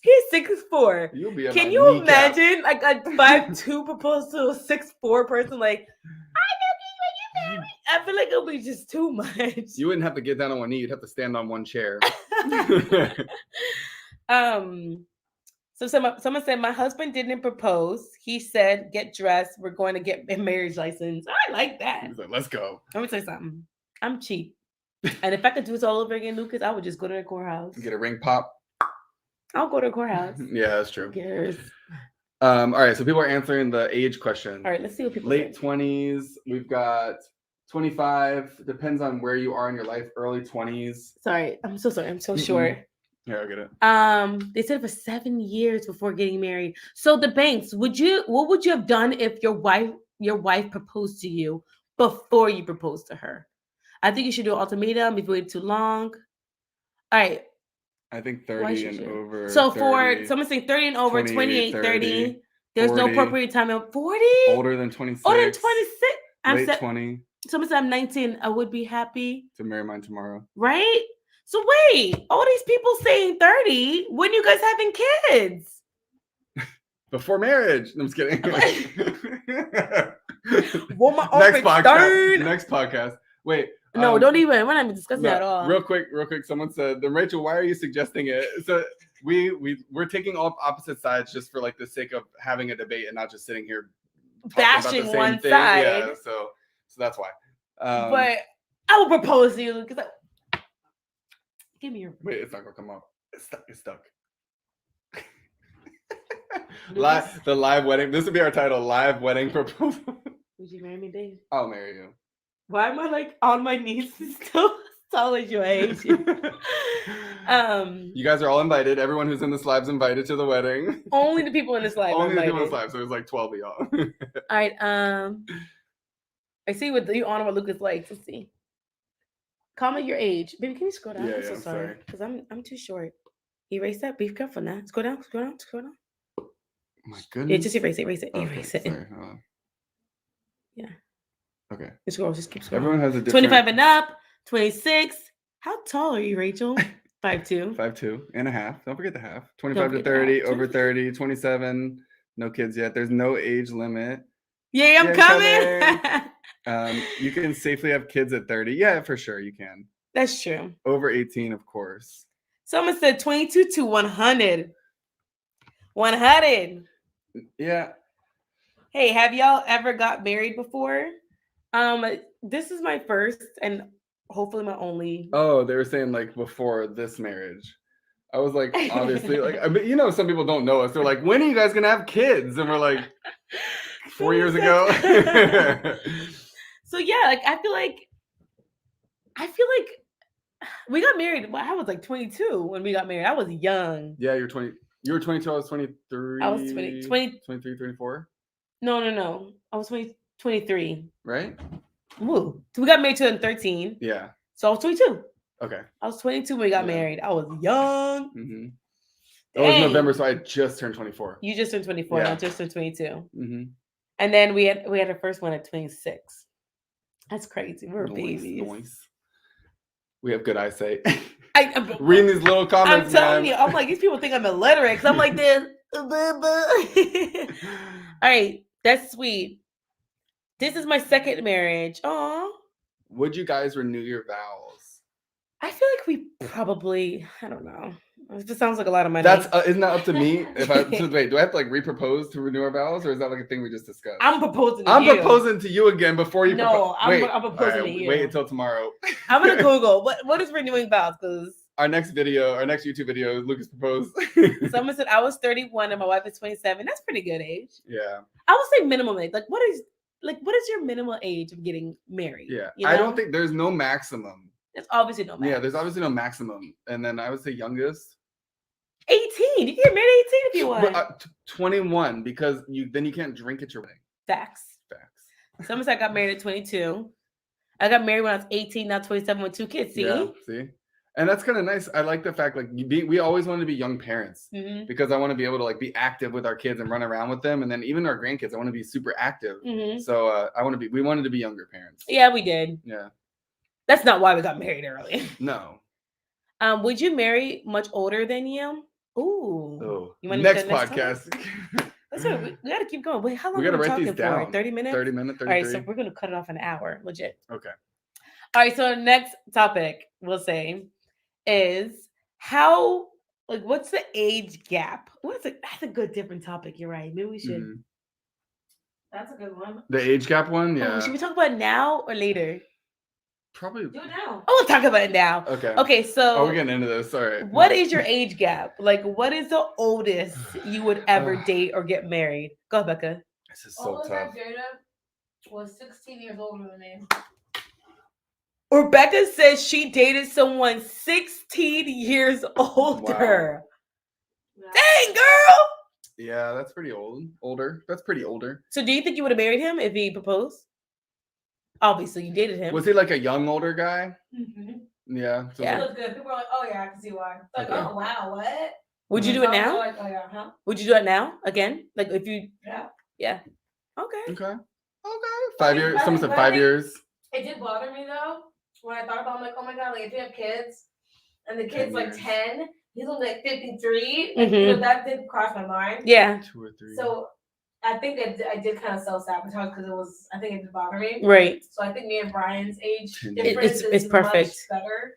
He's 6'4". You'll be. At Can my you kneecap. imagine like a 5'2" propose to a 6'4" person? Like, I know you married. I feel like it'll be just too much. You wouldn't have to get down on one knee. You'd have to stand on one chair. So someone said my husband didn't propose. He said, "Get dressed. We're going to get a marriage license." I like that. He's like, let's go. Let me tell you something. I'm cheap, and if I could do this all over again, Lucas, I would just go to the courthouse. Get a ring pop. I'll go to the courthouse. Yeah, that's Who true. cares? All right, so people are answering the age question. All right, let's see what people Late say. 20s. We've got 25. Depends on where you are in your life. Early 20s. Sorry, I'm so sorry. I'm so Mm-mm. short. Yeah, I get it. They said for 7 years before getting married. So the Banks, what would you have done if your wife proposed to you before you proposed to her? I think you should do an ultimatum if you waited too long. All right. I think Why 30 should and you? over. So 30, for someone saying 30 and over, 28, 30, there's no 40, appropriate time. 40? older than 26. Older than 26. Late 20 Someone said I'm 19. I would be happy. to marry mine tomorrow. Right? So wait, all these people saying 30, when you guys having kids? Before marriage. No, I'm just kidding. Well, my Next open podcast. third. Next podcast. Wait. No, don't even. We're not even discussing no, that at all. Real quick. Someone said, then Rachel, why are you suggesting it? So we're taking all opposite sides just for like the sake of having a debate and not just sitting here talking about the Bashing same one thing. side. Yeah, so that's why. But I will propose to you because give me your wait, it's not gonna come up. It's stuck. Lucas, The live wedding. This would be our title: live wedding proposal. would you marry me, Dave? I'll marry you. Why am I like on my knees still telling you I hate you? You guys are all invited. Everyone who's in this live's invited to the wedding. Only the people in this live. are Only the people in this invited. live. So there's like 12 of y'all. All right. I see what you honor what Lucas likes. Let's see. Comment your age, baby. Can you scroll down? Yeah, I'm so yeah, I'm sorry sorry. because I'm too short. Erase that. Be careful now. Scroll down. Scroll down. Scroll down. My Yeah, goodness. just erase it. Erase it. Okay, Erase it. sorry. Hold on. Yeah. Okay. Just scroll. Just keep scrolling. Everyone has a different 25 and up. 26. How tall are you, Rachel? 5'2". 5'2" and a half. Don't forget the half. 25 to forget the 30, half. over 30, 27. No kids yet. There's no age limit. Yeah, I'm coming. You can safely have kids at 30. Yeah, for sure you can. That's true. Over 18, of course. Someone said 22 to 100. 100. Yeah. Hey, have y'all ever got married before? This is my first and hopefully my only. Oh, they were saying like before this marriage. I was like, obviously, like, I mean, you know, some people don't know us. They're like, when are you guys gonna have kids? And we're like, 4 years ago. So yeah, like I feel like we got married. I was like 22 when we got married. I was young. Yeah, you're 20. You were 22. I was 23. I was 20 23, 24. No. I was 23. Right? Woo. So we got married 2013. Yeah. So I was 22. Okay. I was 22 when we got Yeah. married. I was young. Mm-hmm. It was Dang. November, so I just turned 24. You just turned 24. Yeah. And I just turned 22. Mm-hmm. And then we had our first one at 26. That's crazy. We were babies. Nice. We have good eyesight. I'm Reading these little comments. I'm telling man. you, I'm like, these people think I'm illiterate because I'm like this. All right, that's sweet. This is my second marriage. Aw. Would you guys renew your vows? I feel like we probably, I don't know. It sounds like a lot of money. That's isn't that up to me? If I so wait, do I have to like repropose to renew our vows, or is that like a thing we just discussed? I'm proposing to I'm you. proposing to you again before you. No, I'm I'm proposing to you. Wait until tomorrow. I'm gonna Google what is renewing vows because Our next YouTube video, Lucas proposed. someone said I was 31 and my wife is 27. That's pretty good age. Yeah. I would say minimum age. Like what is your minimal age of getting married? Yeah. You I know? don't think there's no maximum. There's obviously no max. Yeah, there's obviously no maximum. And then I would say youngest. 18. You can get married at 18 if you want. But, 21 because you can't drink at your wedding. Facts. Facts. Someone said I got married at 22. I got married when I was 18, now 27 with 2 kids. See? Yeah, see? And that's kind of nice. I like the fact we always wanted to be young parents Mm-hmm. because I want to be able to like be active with our kids and run around with them, and then even our grandkids, I want to be super active. Mm-hmm. So we wanted to be younger parents. Yeah, we did. Yeah. That's not why we got married early. No. Would you marry much older than you? Ooh. Oh. You wanna Next do that podcast. That's right. We gotta keep going. Wait, how long We are gotta we write these talking for? down. 30 minutes? 30 minutes, All right, 33. so we're gonna cut it off an hour. Legit. Okay. All right, so next topic we'll say is what's the age gap? That's a good different topic. You're right. Maybe we should. Mhm. That's a good one. The age gap one, yeah. Oh, should we talk about it now or later? Probably. Do it now. Oh, we'll talk about it now. Okay. Okay, so Oh, we're getting into this. All right. what is your age gap? Like, what is the oldest you would ever Ugh. date or get married? Go, Becca. This is so Oldest tough. I dated was 16 years older than me. Rebecca says she dated someone 16 years older. Yeah. Dang, girl. Yeah, that's pretty old. Older. That's pretty older. So, do you think you would have married him if he proposed? Obviously, you dated him. Was he like a young older guy? Mm-hmm. Yeah. So Yeah. It looked good. People were like, "Oh yeah, I can see why." It's like, Okay. "Oh wow, what?" Would you do Some it were now? Like, "Oh yeah, huh?" Would you do it now again? Like, if you, Yeah. yeah. Okay. Okay. Okay. 5 years. I Someone think- said I 5 think- years. It did bother me though when I thought about. I'm like, "Oh my god, like if you have kids, and the 10 kid's like years. 10, he's only like 53." Like, you know, that did cross my mind. Yeah. 2 or 3. So I think I did kind of self-sabotage because I think it did bother me. Right. So I think me and Brian's age It- difference it's is perfect. much better.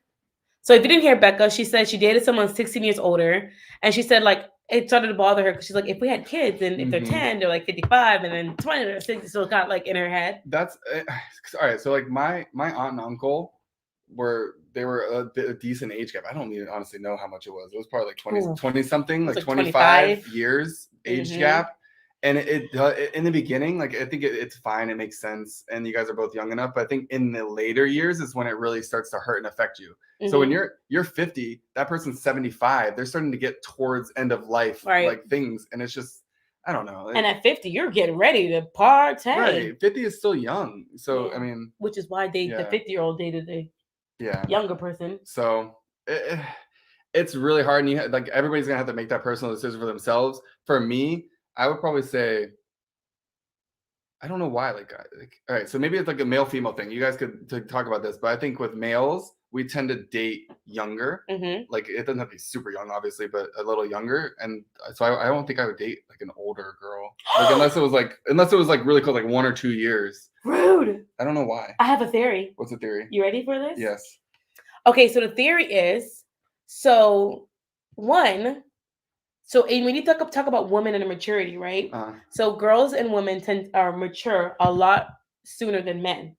So, if you didn't hear Becca, she said she dated someone 16 years older, and she said like it started to bother her because she's like, if we had kids, and if they're Mhm. 10, they're like 55, and then 20, they're 60. So it got like in her head. That's all right. So like my aunt and uncle were a decent age gap. I don't even honestly know how much it was. It was probably like 20 Ooh. 20 something, It was like like 25 25. years age Mhm. gap. And it in the beginning, like I think it's fine, it makes sense, and you guys are both young enough. But I think in the later years is when it really starts to hurt and affect you. So when Mhm. you're 50, that person's 75, they're starting to get towards end of life Right. like things, and it's just I don't know. And at 50, you're getting ready to party. Right, 50 is still young. So Yeah. I mean, Which is why the Yeah. 50-year-old dated the yeah. younger person. So it's really hard, and you like everybody's gonna have to make that personal decision for themselves. For me, I would probably say, I don't know why. Like all right, so maybe it's like a male female thing. You guys could talk about this, but I think with males, we tend to date younger. Mm-hmm. Like it doesn't have to be super young, obviously, but a little younger. And so I don't think I would date like an older girl, like unless it was like really close, like 1 or 2 years. Rude. I don't know why. I have a theory. What's the theory? You ready for this? Yes. Okay, so the theory is, so one, so and when you talk about women and maturity, right? So girls and women are mature a lot sooner than men,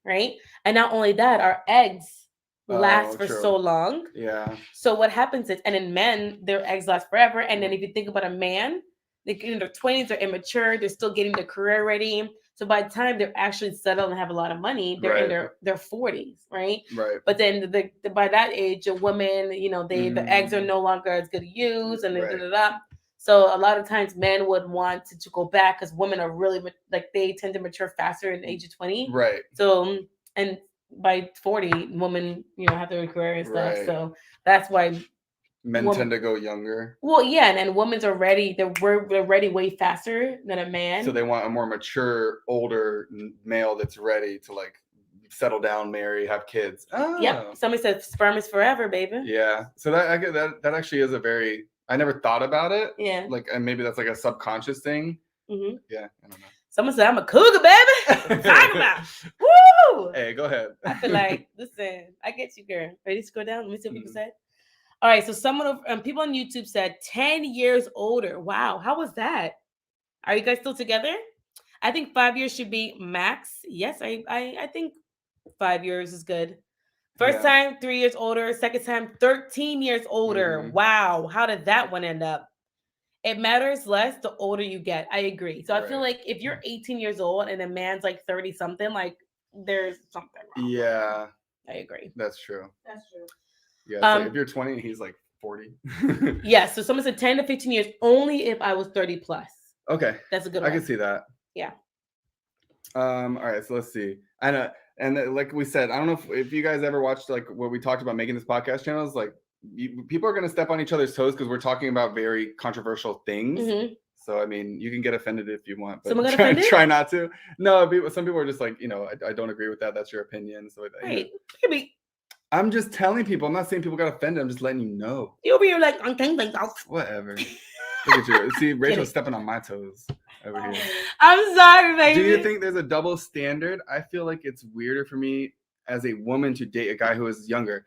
right? And not only that, our eggs last for true. so long. Yeah. So what happens is, and in men, their eggs last forever. And then if you think about a man, they get in their 20s, they're immature, they're still getting their career ready. So by the time they're actually settled and have a lot of money, they're in their 40s, right? Right. But then by that age, a woman, the eggs are no longer as good to use, and So a lot of times men would want to go back because women are really like they tend to mature faster in the age of 20. Right. So and by 40, women have their career and stuff. Right. So that's why men tend to go younger. Well, yeah, and women's are ready. They're ready way faster than a man. So they want a more mature, older male that's ready to like settle down, marry, have kids. Oh. Yep. Somebody said sperm is forever, baby. Yeah. So that actually is a very, I never thought about it. Yeah. Like, and maybe that's like a subconscious thing. Mm-hmm. Yeah. I don't know. Someone said I'm a cougar, baby. Talk about. Woo! Hey, go ahead. I feel like, listen, I get you, girl. Ready to scroll down? Let me see what people said. All right, so people on YouTube said 10 years older. Wow, how was that? Are you guys still together? I think 5 years should be max. Yes, I think 5 years is good. First time, 3 years older. Second time, 13 years older. Mm-hmm. Wow, how did that one end up? It matters less the older you get. I agree. So I feel like if you're 18 years old and a man's like 30 something, like there's something wrong. Yeah, I agree. That's true. That's true. Yeah, like if you're 20 and he's like 40. Yeah, so someone said 10 to 15 years only if I was 30 plus. Okay. That's a good one. I can see that. Yeah. All right, so let's see. And like we said, I don't know if you guys ever watched like what we talked about making this podcast channels, like people are going to step on each other's toes because we're talking about very controversial things. Mm-hmm. So, I mean, you can get offended if you want, but try not to. No, some people are just like, I don't agree with that. That's your opinion. So, maybe. I'm just telling people. I'm not saying people got offended. I'm just letting you know. You'll be like, whatever. Look at you. See, Rachel's stepping on my toes over here. I'm sorry, baby. Do you think there's a double standard? I feel like it's weirder for me as a woman to date a guy who is younger.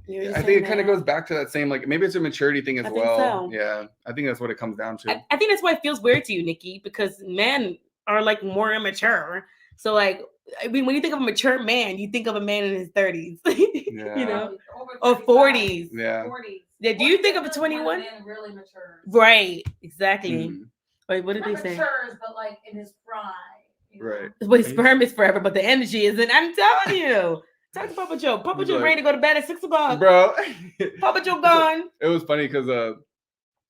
I think it kind of goes back to that same, like, maybe it's a maturity thing as well. So. Yeah, I think that's what it comes down to. I think that's why it feels weird to you, Nikki, because men are like more immature. So, like, I mean, when you think of a mature man, you think of a man in his 30s, or 40s. Yeah. 40s. Yeah. Do you think of a 21? Man really matures. Right. Exactly. Wait, what did they say? Matures, but like in his prime. Right. Wait, sperm is forever, but the energy isn't. I'm telling you. Talk to Papa Joe. Papa Joe ready to go to bed at 6 o'clock. Bro. Papa Joe gone. It was funny because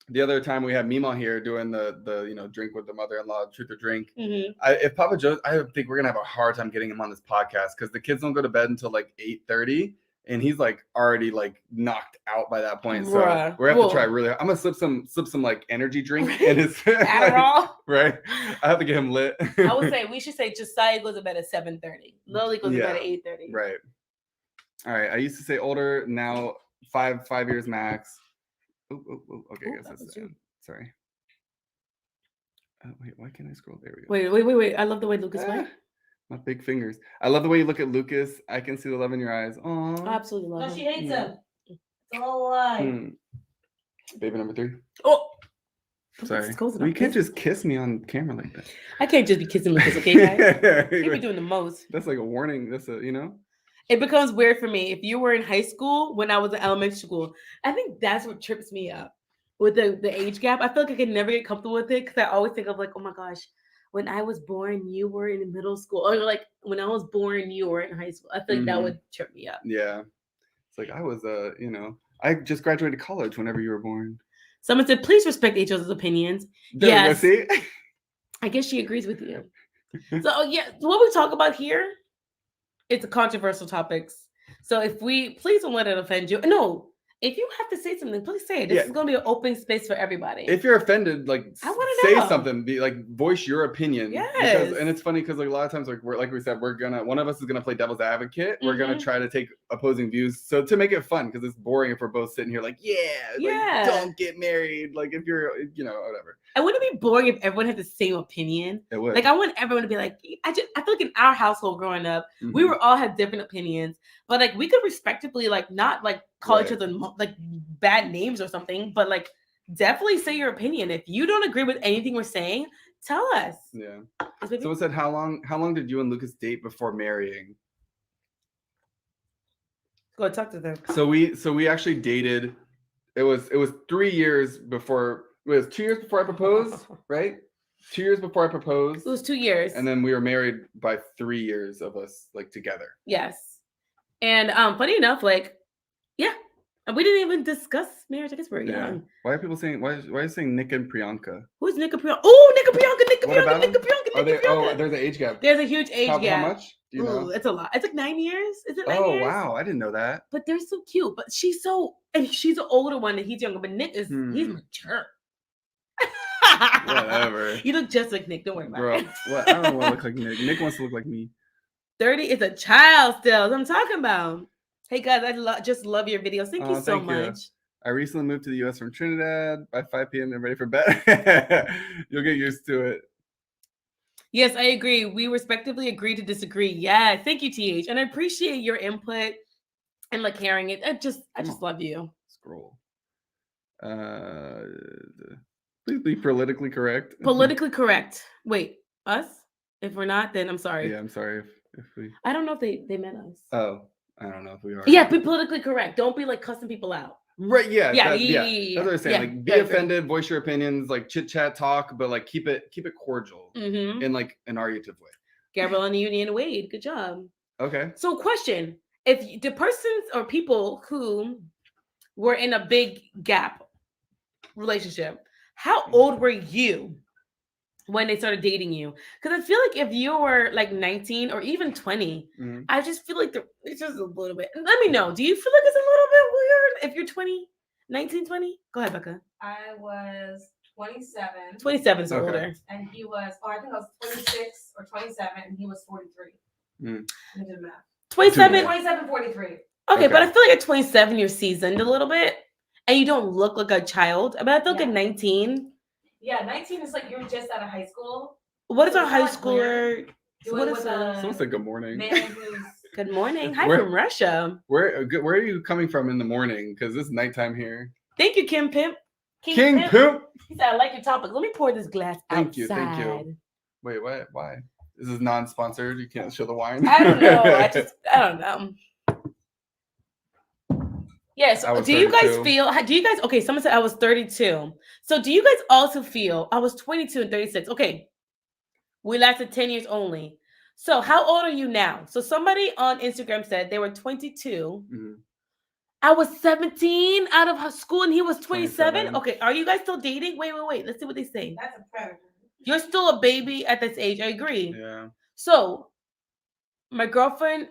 the other time we had Mima here doing the drink with the mother-in-law, truth or drink. Mm-hmm. If Papa Joe, I think we're gonna have a hard time getting him on this podcast because the kids don't go to bed until like 8:30, and he's like already like knocked out by that point. So we're gonna have to try really hard. I'm gonna slip some like energy drink in his Adderall. Right. I have to get him lit. I would say we should say Josiah goes to bed at 7:30. Lily goes to bed at 8:30. Right. All right. I used to say older. Now 5 years max. Oh, okay, I guess that's the end. Sorry. Wait, why can't I scroll? There we go. Wait. I love the way Lucas went. My big fingers. I love the way you look at Lucas. I can see the love in your eyes. Oh, I absolutely love him. No, she hates him. It's all a lie. Baby number 3. Oh. Sorry. You can't just kiss me on camera like that. I can't just be kissing Lucas, okay, guys? You be doing the most. That's like a warning. That's It becomes weird for me. If you were in high school, when I was in elementary school, I think that's what trips me up with the age gap. I feel like I can never get comfortable with it because I always think of like, oh my gosh, when I was born, you were in middle school. Or like when I was born, you were in high school. I feel like that would trip me up. Yeah. It's like I was, I just graduated college whenever you were born. Someone said, please respect each other's opinions. There we go, Yes. see? I guess she agrees with you. So yeah, what we talk about here, it's a controversial topics. So if please don't let it offend you. No, if you have to say something, please say it. This Yeah. is going to be an open space for everybody. If you're offended, like I wanna say know. something, be like voice your opinion. Yes. And it's funny because like a lot of times like we said, one of us is gonna play devil's advocate. We're gonna Mhm. try to take opposing views. So to make it fun, because it's boring if we're both sitting here like, Yeah. don't get married. Like if you're whatever. And wouldn't it be boring if everyone had the same opinion? It would. Like I want everyone to be like, I feel like in our household growing up, we Mhm. were all had different opinions, but like we could respectively like not like call each Right. other like bad names or something, but like definitely say your opinion. If you don't agree with anything we're saying, tell us. Yeah. Yes, baby? So it said how long did you and Lucas date before marrying? Go talk to them. So we actually dated. It was 3 years before. It was 2 years before I proposed, right? 2 years before I proposed, It was 2 years. and then we were married by 3 years of us like together. Yes. And funny enough, like, yeah. And we didn't even discuss marriage. I guess we're Yeah. young. Why are people saying? Why are you saying Nick and Priyanka? Who's Nick Priyanka? Oh, Nick Priyanka, Nick What about Priyanka, Nick them? Priyanka, Oh, Nick Priyanka. there's an age gap. There's a huge age How gap. much? Do you Ooh, know? it's a lot. It's like 9 years. Is it 9 Oh years? wow, I didn't know that. But they're so cute. But she's the older one and he's younger. But Nick he's mature. Whatever. You look just like Nick. Don't worry about Bro, it. what? I don't want to look like Nick. Nick wants to look like me. 30 is a child still. That's what I'm talking about. Hey guys, I just love your videos. Thank you so Thank you. much. I recently moved to the U.S. from Trinidad. By 5 p.m., I'm ready for bed. You'll get used to it. Yes, I agree. We respectively agree to disagree. Yeah, thank you, TH. And I appreciate your input and like hearing it. I just love you. Scroll. Please be politically correct. Politically correct. Wait, us? If we're not, then I'm sorry. Yeah, I'm sorry if we. I don't know if they meant us. Oh, I don't know if we are. Yeah, be politically correct. Don't be like cussing people out. Right. Yeah. Yeah, That's what I'm saying. yeah, Like, be yeah, offended, voice your opinions, like chit chat, talk, but like keep it cordial Mm-hmm. in like an argumentative way. Gabrielle and Union Wade. Good job. Okay. So, question: if the persons or people who were in a big gap relationship, how old were you when they started dating you? Because I feel like if you were like 19 or even 20, Mhm. I just feel like it's just a little bit. Let me know. Do you feel like it's a little bit weird if you're 20, 19, 20? Go ahead, Becca. I was 27. 27 is Okay. older. And he was, I think I was 26 or 27, and he was 43. Mm. I did the math. 27. 27, 43. Okay, Okay. but I feel like at 27, you're seasoned a little bit and you don't look like a child. But I feel like Yeah. at 19, Yeah, 19 is like you're just out of high school. what is So our it's high not like weird. schooler? Do What it is with a Someone said good morning. man who's good morning? Hi Where- from Russia. Where are you coming from in the morning? Because it's nighttime here. Thank you, Kim Pimp. King Pimp. He said, I like your topic. Let me pour this glass Thank you, outside. thank you. Wait, what? Why? This is non-sponsored. You can't show the wine. I don't know. I don't know. Yes. I was Do you guys 32. feel? Do you guys? Okay. Someone said I was 32. So do you guys also feel? I was 22 and 36. Okay. We lasted 10 years only. So how old are you now? So somebody on Instagram said they were 22. Mhm. I was 17 out of school and he was 27. 27. Okay. Are you guys still dating? Wait. Let's see what they say. that's a predator. You're still a baby at this age. I agree. Yeah. So my girlfriend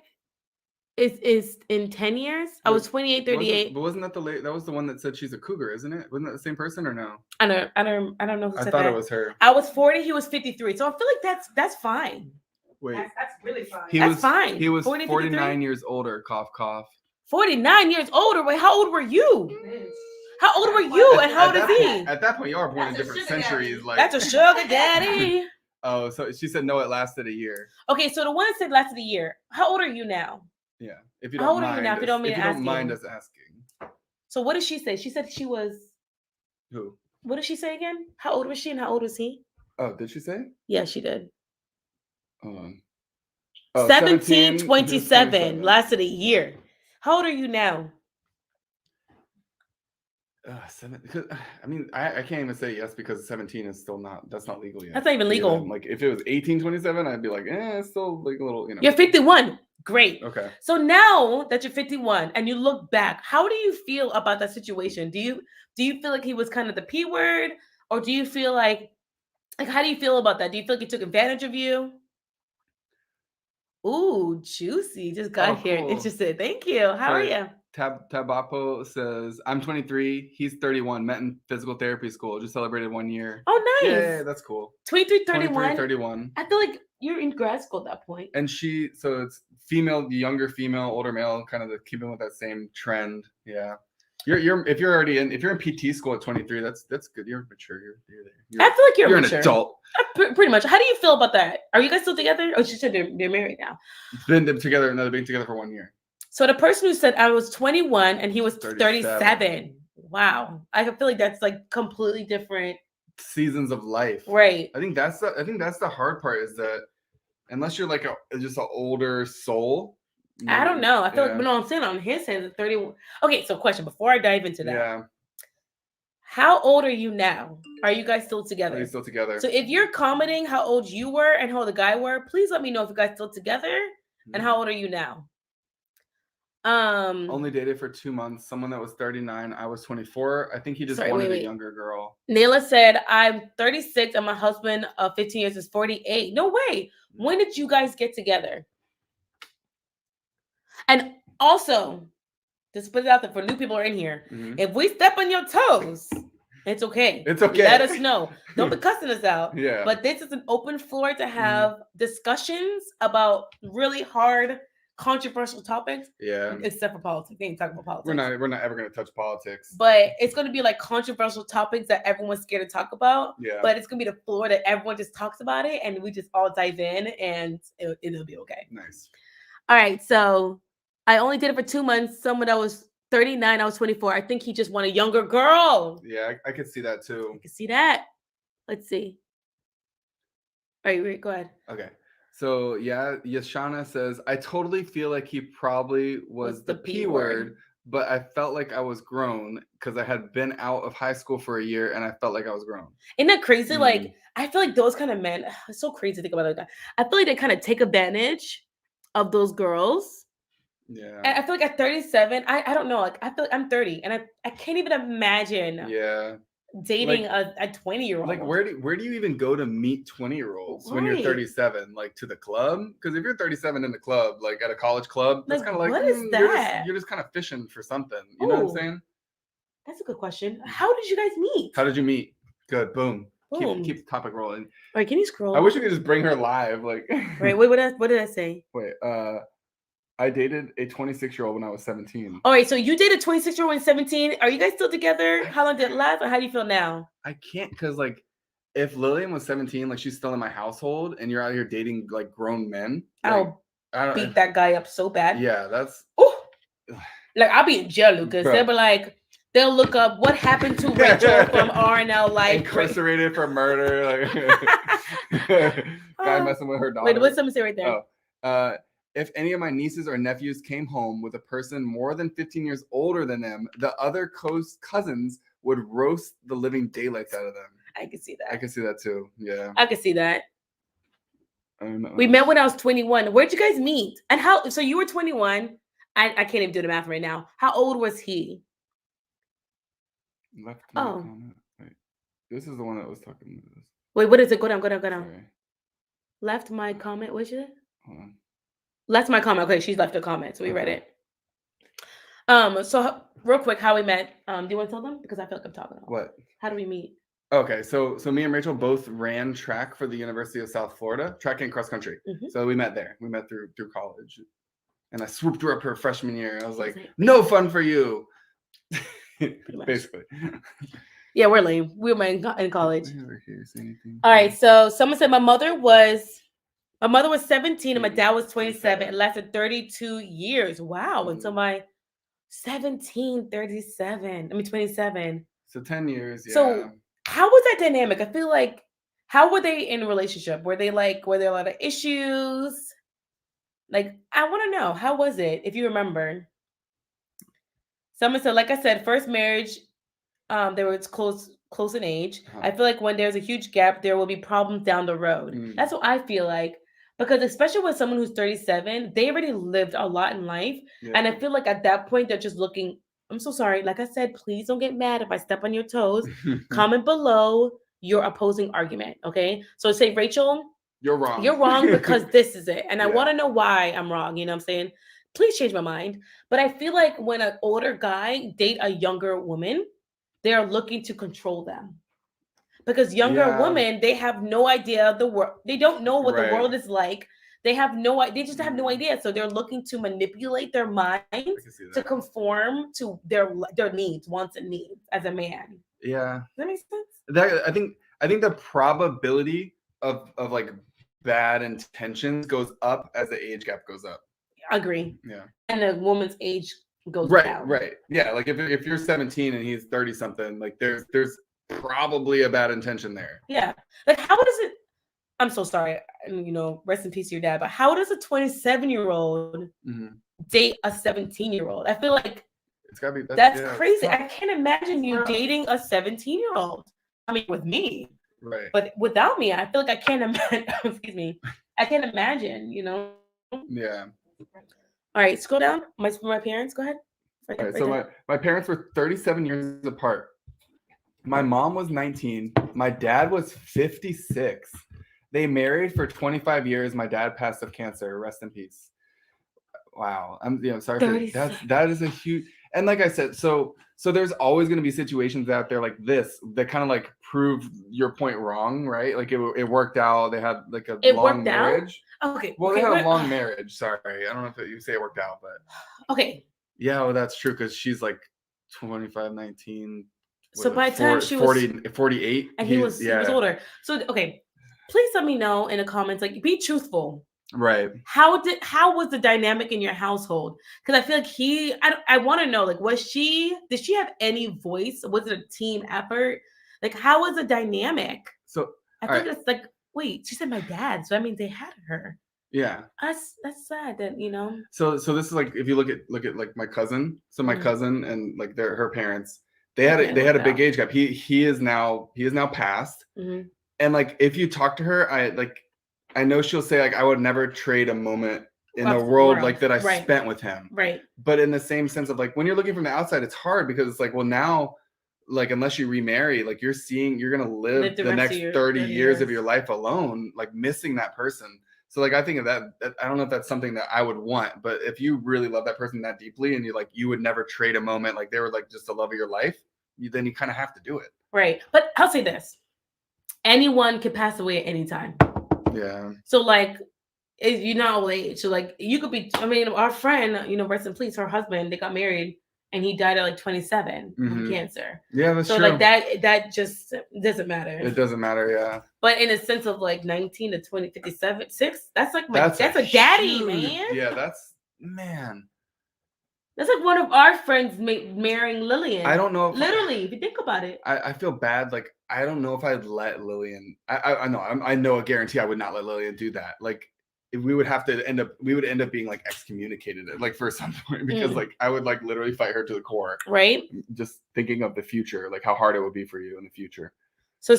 is in 10 years. I was 28, 38. But wasn't that that was the one that said she's a cougar, isn't it? Wasn't that the same person or no? I don't know who I said thought that. it was her. I was 40, he was 53. So I feel like that's fine. Wait. That's really fun. That's fine. He was 40, 49 years older. Cough, cough. 49 years older. Wait, how old were you? Bitch. How old were you? And how old At is that- he? At that point, you are born in That's a different sugar daddy. centuries. Like That's a sugar daddy. Oh, so she said no. It lasted a year. Okay, so the one that said lasted a year. How old are you now? Yeah. If you How don't old are you mind, now, if you don't mind us asking? asking. So what did she say? She said she was. Who? What did she say again? How old was she and how old was he? Oh, did she say? Yeah, she did. Hold on. Oh, 17, 17, 27. Lasted a year. How old are you now? I mean, I can't even say yes because 17 is still not. That's not legal yet. That's not even legal. Like if it was 18, 27, I'd be like, it's still like a little. You're 51. Great. Okay. So now that you're 51 and you look back, how do you feel about that situation? Do you feel like he was kind of the P word, or do you feel like how do you feel about that? Do you feel like he took advantage of you? Ooh, juicy. Just got Oh, here. cool. Interested. Thank you. How are Sorry. you? Tabapo says, I'm 23. He's 31. Met in physical therapy school. Just celebrated 1 year. Oh, nice. Yeah, that's cool. 23, 23, 31. 31. I feel like you're in grad school at that point. And so it's female, younger female, older male, kind of keeping with that same trend. Yeah. If you're in PT school at 23, that's good. You're mature. You're there. I feel like you're an mature. adult. Pretty much. How do you feel about that? Are you guys still together? Oh, she said they're married now. Been together. No, they've been together for 1 year. So the person who said I was 21 and he was 37. 37. Wow. I feel like that's like completely different Seasons of life. Right. I think that's the hard part, is that unless you're like just an older soul. I don't know. I feel like, no, I'm saying on his end, 31. Okay, so question before I dive into that. Yeah. How old are you now? Are you guys still Are together? you still together? So if you're commenting how old you were and how old the guy were, please let me know if you guys still together and how old are you now? Only dated for 2 months. Someone that was 39. I was 24. I think he just wanted a younger girl. Nayla said, I'm 36 and my husband of 15 years is 48. No way. When did you guys get together? And also, just put it out there for new people who are in here. Mhm. If we step on your toes, it's okay. It's okay. Let us know. Don't be cussing us out. Yeah. But this is an open floor to have discussions about really hard, controversial topics. Yeah. Except for politics. We ain't talking about politics. We're not ever gonna touch politics. But it's gonna be like controversial topics that everyone's scared to talk about. Yeah. But it's gonna be the floor that everyone just talks about it and we just all dive in and it'll be okay. Nice. All right. So I only did it for 2 months. Someone that was 39, I was 24. I think he just wanted a younger girl. Yeah, I could see that too. I can see that. Let's see. All right, wait, go ahead. Okay. So yeah, Yashana says, I totally feel like he probably was the P word, but I felt like I was grown because I had been out of high school for a year and I felt like I was grown. Isn't that crazy? Like, I feel like those kind of men, it's so crazy to think about it like that. I feel like they kind of take advantage of those girls. Yeah. And I feel like at 37, I don't know. Like, I feel like I'm 30 and I can't even imagine dating like, a 20-year-old. Like, where do you even go to meet 20-year-olds when you're 37? Like, to the club? Because if you're 37 in the club, like at a college club, that's kind of like, what is that? You're just kind of fishing for something. You know what I'm saying? That's a good question. How did you guys meet? How did you meet? Good. Boom. Boom. Keep the topic rolling. All right, can you scroll? I wish we could just bring her live. Like, right. Wait, what did I say? Wait, I dated a 26-year-old when I was 17. All right, so you dated a 26-year-old when 17. Are you guys still together? How long did it last, or how do you feel now? I can't, because like, if Lillian was 17, like she's still in my household, and you're out here dating like grown men, like, I'll beat that guy up so bad. Yeah, that's. Like, I'll be in jail, Lucas. They'll be like, they'll look up what happened to Rachel from RNL Life. Incarcerated for murder. Like, guy messing with her daughter. Wait, what's something say right there? Oh, if any of my nieces or nephews came home with a person more than 15 years older than them, the other cousins would roast the living daylights out of them. I can see that. I can see that too. Yeah. I can see that. We met when I was 21. Where'd you guys meet? And how? So you were 21. I can't even do the math right now. How old was he? Left comment. Wait, this is the one that was talking to this. Wait, what is it? Go down. Sorry. Left my comment. What's it? Hold on. Left my comment. Okay, she's left a comment, so we read it. So real quick, how we met. Do you want to tell them? Because I feel like I'm talking about what? How do we meet? Okay, so me and Rachel both ran track for the University of South Florida, track and cross country. So we met there. We met through college, and I swooped her up her freshman year. I was like, no fun for you. Basically. Yeah, we're lame. We were in college. All right, so someone said my mother was 17 and my dad was 27. It lasted 32 years. Wow. Until my 27. So 10 years. Yeah. So how was that dynamic? I feel like, how were they in a relationship? Were there a lot of issues? Like, I want to know, how was it, if you remember? Someone said, like I said, first marriage, they were close in age. I feel like when there's a huge gap, there will be problems down the road. That's what I feel like. Because especially with someone who's 37, they already lived a lot in life. Yeah. And I feel like at that point, they're just looking. I'm so sorry. Like I said, please don't get mad if I step on your toes. Comment below your opposing argument. Okay. So say, Rachel, You're wrong. you're wrong because this is it. And I Yeah. want to know why I'm wrong. You know what I'm saying? Please change my mind. But I feel like when an older guy date a younger woman, they are looking to control them. Because younger Yeah. women, they have no idea the world. They don't know what Right. the world is like. They have no idea. They just have no Mhm. idea. So they're looking to manipulate their minds I can see to that. conform to their needs, wants, and needs as a man. Yeah. Does that make sense? That I think the probability of like bad intentions goes up as the age gap goes up. Agree. Yeah. And a woman's age goes Right. down. Right. Yeah. Like if you're 17 and he's 30 something, like there's probably a bad intention there. Yeah. Like, how does it? I'm so sorry. And, rest in peace to your dad. But how does a 27-year-old Mhm. date a 17-year-old? I feel like It's gotta be that's yeah, it's crazy. tough. I can't imagine you dating a 17-year-old. I mean, with me, Right. but without me, I feel like I can't imagine. Excuse me. I can't imagine. Yeah. All right, scroll down. My parents. Go ahead. All right, so my parents were 37 years apart. My mom was 19. My dad was 56. They married for 25 years. My dad passed of cancer. Rest in peace. Wow. I'm sorry for 36. that is a huge, and like I said, so there's always going to be situations out there like this that kind of like prove your point wrong, right? Like it worked out. They had like a It long worked out? marriage. Okay. Well, okay, they had a we're- long marriage. Sorry, I don't know if you say it worked out, but Okay. yeah, well, that's true because she's like 25, 19. So was by it the time she was 48, and he was older. So okay, please let me know in the comments. Like, be truthful. Right. How was the dynamic in your household? Because I feel like I want to know, like, did she have any voice? Was it a team effort? Like, how was the dynamic? So I all think right. it's like, wait, she said my dad, so that means they had her. Yeah. That's sad that So this is like if you look at like my cousin. So my Mhm. cousin and like her parents, they Okay, had a worked big out. age gap. He is now passed. Mhm. And like if you talk to her, I know she'll say like I would never trade a moment in the Of the world world. like that I Right. spent with him. Right. But in the same sense of like when you're looking from the outside, it's hard because it's like, well, now like unless you remarry, like you're gonna live the the rest next of your 30 years of years. your life alone, like missing that person. So like I think of that I don't know if that's something that I would want, but if you really love that person that deeply and you would never trade a moment, like they were like just the love of your life, then you kind of have to do it. Right. But I'll say this. Anyone can pass away at any time. Yeah. So like you're not old age. So like you could be, I mean, our friend, rest in peace, her husband, they got married and he died at like 27 from Mhm. cancer. Yeah, that's So true. like that just doesn't matter. It doesn't matter, yeah. But in a sense of like 19 to 20, 57, 6, that's like that's a daddy, huge- man. Yeah, that's man. That's like one of our friends marrying Lillian. I don't know if Literally, if you think about it. I feel bad. Like I don't know if I'd let Lillian. I know a guarantee I would not let Lillian do that. Like if we would end up being like excommunicated like for some point because like I would like literally fight her to the core. Right. Just thinking of the future, like how hard it would be for you in the future. So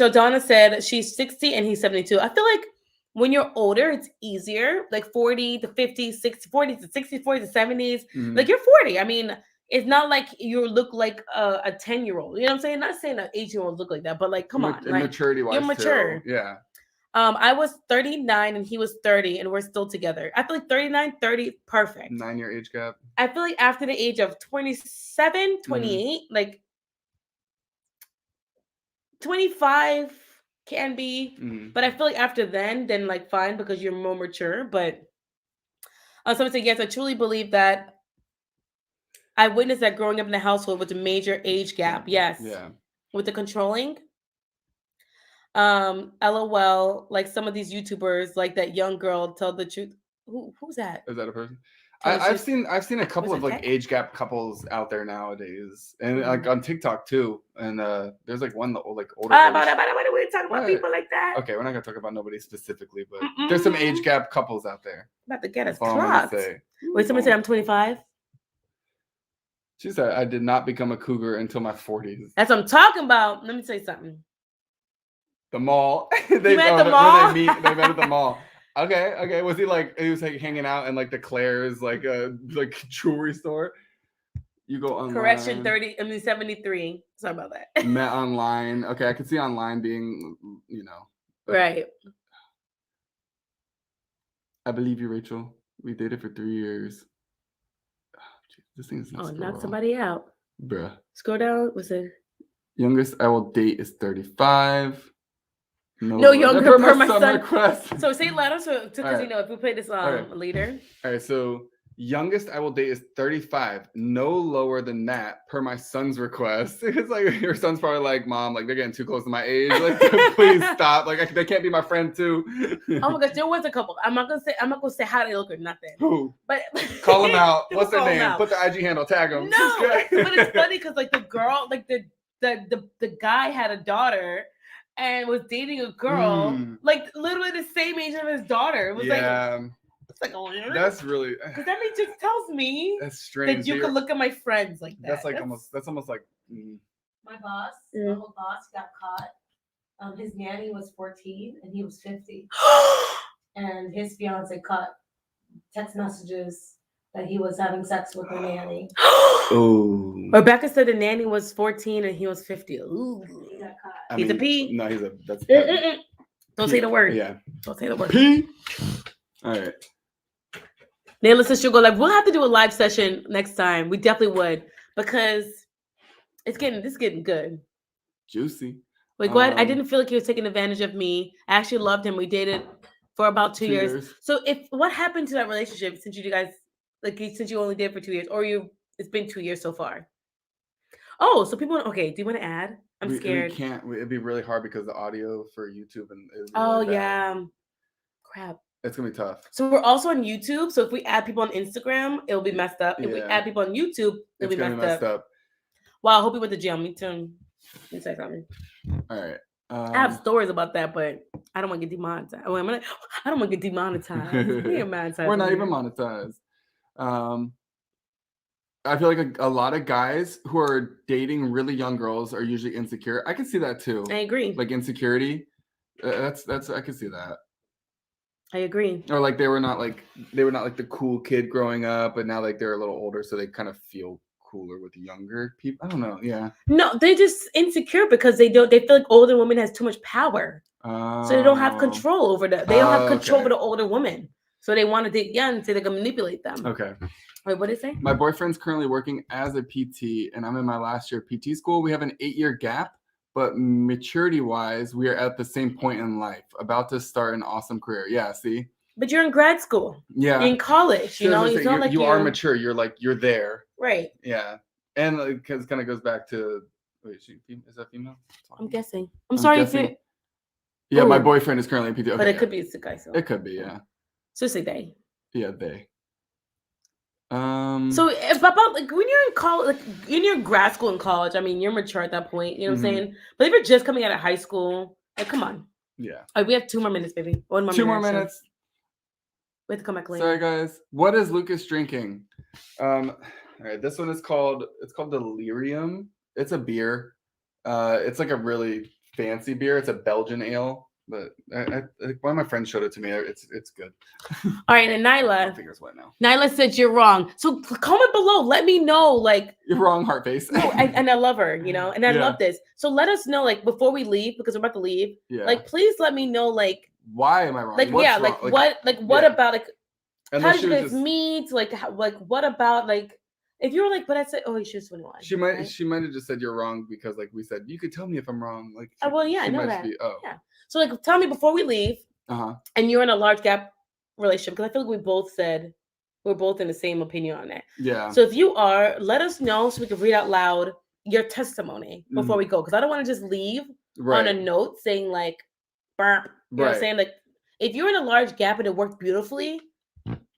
Donna said she's 60 and he's 72. I feel like when you're older, it's easier, like 40 to 50, 60, 40 to 60, 40 to 70s. Mhm. Like you're 40. I mean, it's not like you look like a 10-year-old. You know what I'm saying? Not saying that 8-year-olds look like that, but like, come on. Like, maturity wise, you're mature. Too. Yeah. I was 39 and he was 30 and we're still together. I feel like 39, 30, perfect. 9-year age gap. I feel like after the age of 27, 28, like 25 can be, but I feel like after then like fine because you're more mature. But someone said, yes, I truly believe that I witnessed that growing up in a household with a major age gap. Yes. Yeah. With the controlling. LOL, like some of these YouTubers, like that young girl, tell the truth. Who's that? Is that a person? Tell the I've truth. seen a couple Was of it like Tech? age gap couples out there nowadays, and like on TikTok too. And there's like one like older. Why do we talk about What? people like that? Okay, we're not gonna talk about nobody specifically, but there's some age gap couples out there. About to get us That's all I'm gonna clocked. say. Wait, somebody said I'm 25. She said I did not become a cougar until my 40s. That's what I'm talking about. Let me tell you something. The mall. met at the where mall? they met at the mall. Okay. Was he was like hanging out in like the Claire's like jewelry store? You go online. Correction, 73. Sorry about that. Met online. Okay, I could see online being, Right. I believe you, Rachel. We dated for 3 years. Oh, geez, this thing is not Oh, scroll. knock somebody out. Bruh. Scroll down. Was it? Youngest I will date is 35. No younger per my son son. request. So say louder, so because Alright. if we play this Okay. later. All right, so youngest I will date is 35. No lower than that per my son's request. It's like your son's probably like, Mom, like they're getting too close to my age. Like, please stop. Like they can't be my friend too. Oh my gosh, there was a couple. I'm not gonna say how they look or nothing. Who? But Call them out. What's their Call 'em name? out. Put the IG handle. Tag them. No, but it's funny because like the girl, like the guy had a daughter and was dating a girl, like literally the same age of his daughter. It was it's like, oh, really? That's really. Because that means just tells me That's strange. that you can look at my friends like that. That's like almost. That's almost like. My boss, Yeah. my old boss, got caught. His nanny was 14 and he was 50, and his fiance caught text messages that he was having sex with her nanny. Oh. Rebecca said the nanny was 14 and he was 50. Ooh. He got caught. He's a P. No, he's a. That's. Don't say the word. Yeah. Don't say the word. P. All right. Nayla says she'll go live. We'll have to do a live session next time. We definitely would because this is getting good. Juicy. Like what? I didn't feel like he was taking advantage of me. I actually loved him. We dated for about 2 years. So what happened to that relationship since you guys since you only did it for 2 years, or it's been 2 years so far? Oh, so people. Okay, do you want to add? I'm scared. We can't. It'd be really hard because the audio for YouTube and. Oh really bad. yeah. Crap. It's gonna be tough. So we're also on YouTube. So if we add people on Instagram, it'll be messed up. If we add people on YouTube, it'll be messed up. Wow, I hope you went to jail. Me too. Let me say something. All right. I have stories about that, but I don't want to get demonetized. I don't want to get demonetized. We're not even monetized. I feel like a lot of guys who are dating really young girls are usually insecure. I can see that too. I agree. Like insecurity. That's I can see that. I agree. Or like they were not like the cool kid growing up, but now like they're a little older, so they kind of feel cooler with younger people. I don't know. Yeah. No, they're just insecure because they feel like older women has too much power. So they don't have control over them. They don't have control over the older woman. So they want to date young so they can manipulate them. Okay. Wait, what did it say? My boyfriend's currently working as a PT, and I'm in my last year of PT school. We have an 8-year gap, but maturity-wise, we are at the same point in life, about to start an awesome career. Yeah, see? But you're in grad school. Yeah. You're in college, you know? It's not like you are mature. You're there. Right. Yeah. And it kind of goes back to, wait, is that female? I'm guessing. I'm sorry if it. Yeah, my boyfriend is currently in PT. Okay, but it could be a guy. So. It could be, yeah. So say they. Yeah, they. So if about like when you're in college, like in your grad school and college, I mean, you're mature at that point. You know what I'm saying? But if you're just coming out of high school, like, come on. Yeah. All right, we have 2 more minutes, baby. 1 more. 2 more minutes. We have to come back later. Sorry, guys. What is Lucas drinking? All right, this one is called Delirium. It's a beer. It's like a really fancy beer. It's a Belgian ale. But one of my friends showed it to me. It's good. All right, and Nyla. My finger's wet now. Nyla said you're wrong. So comment below. Let me know, like you're wrong, heart face. No, and I love her, you know, and I love this. So let us know, like before we leave, because we're about to leave. Yeah. Like, please let me know, like why am I wrong? Like, What's yeah, wrong? what about like Unless how did you guys meet? Like what about like if you were like, but I said, oh, she's 21. She might have just said you're wrong because like we said, you could tell me if I'm wrong. Like well, yeah, I know that. Oh. Yeah. So like tell me before we leave. And you're in a large gap relationship, because I feel like we both said we're both in the same opinion on that. Yeah. So if you are, let us know so we can read out loud your testimony before we go. Because I don't want to just leave on a note saying like, burp. You know what I'm saying? Like if you're in a large gap and it worked beautifully,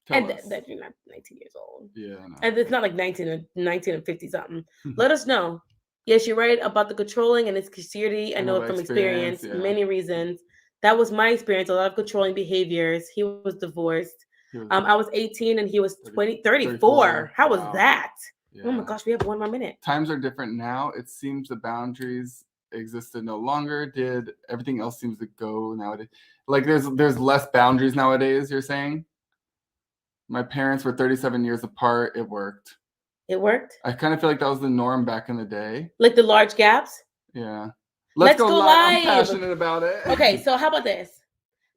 that you're not 19 years old. Yeah. No. And it's not like 19 and 50 something. Let us know. Yes, you're right about the controlling and insecurity. I know it from experience, many reasons. That was my experience. A lot of controlling behaviors. He was divorced. I was 18 and he was 34. How was that? Yeah. Oh my gosh, we have 1 more minute. Times are different now. It seems the boundaries existed no longer. Did everything else seems to go nowadays? Like there's less boundaries nowadays, you're saying? My parents were 37 years apart. It worked. It worked. I kind of feel like that was the norm back in the day. Like the large gaps. Yeah. Let's go I'm live. passionate about it. Okay, so how about this?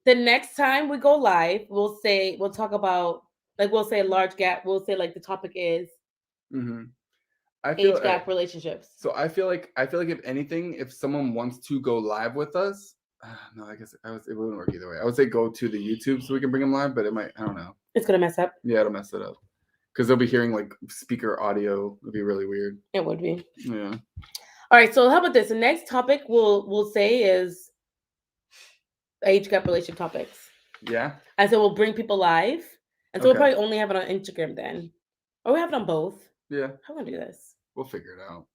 The next time we go live, we'll talk about, like, we'll say a large gap. We'll say like the topic is Mm-hmm. I feel age gap relationships. So I feel like if anything, if someone wants to go live with us, no, I guess it wouldn't work either way. I would say go to the YouTube so we can bring them live, but it might, I don't know. It's gonna mess up. Yeah, it'll mess it up because they'll be hearing like speaker audio. It'd be really weird. It would be. Yeah. All right. So how about this? The next topic we'll say is age gap relationship topics. Yeah. And so we'll bring people live, and so Okay. we'll probably only have it on Instagram then, or we have it on both. Yeah. How can we do this? We'll figure it out.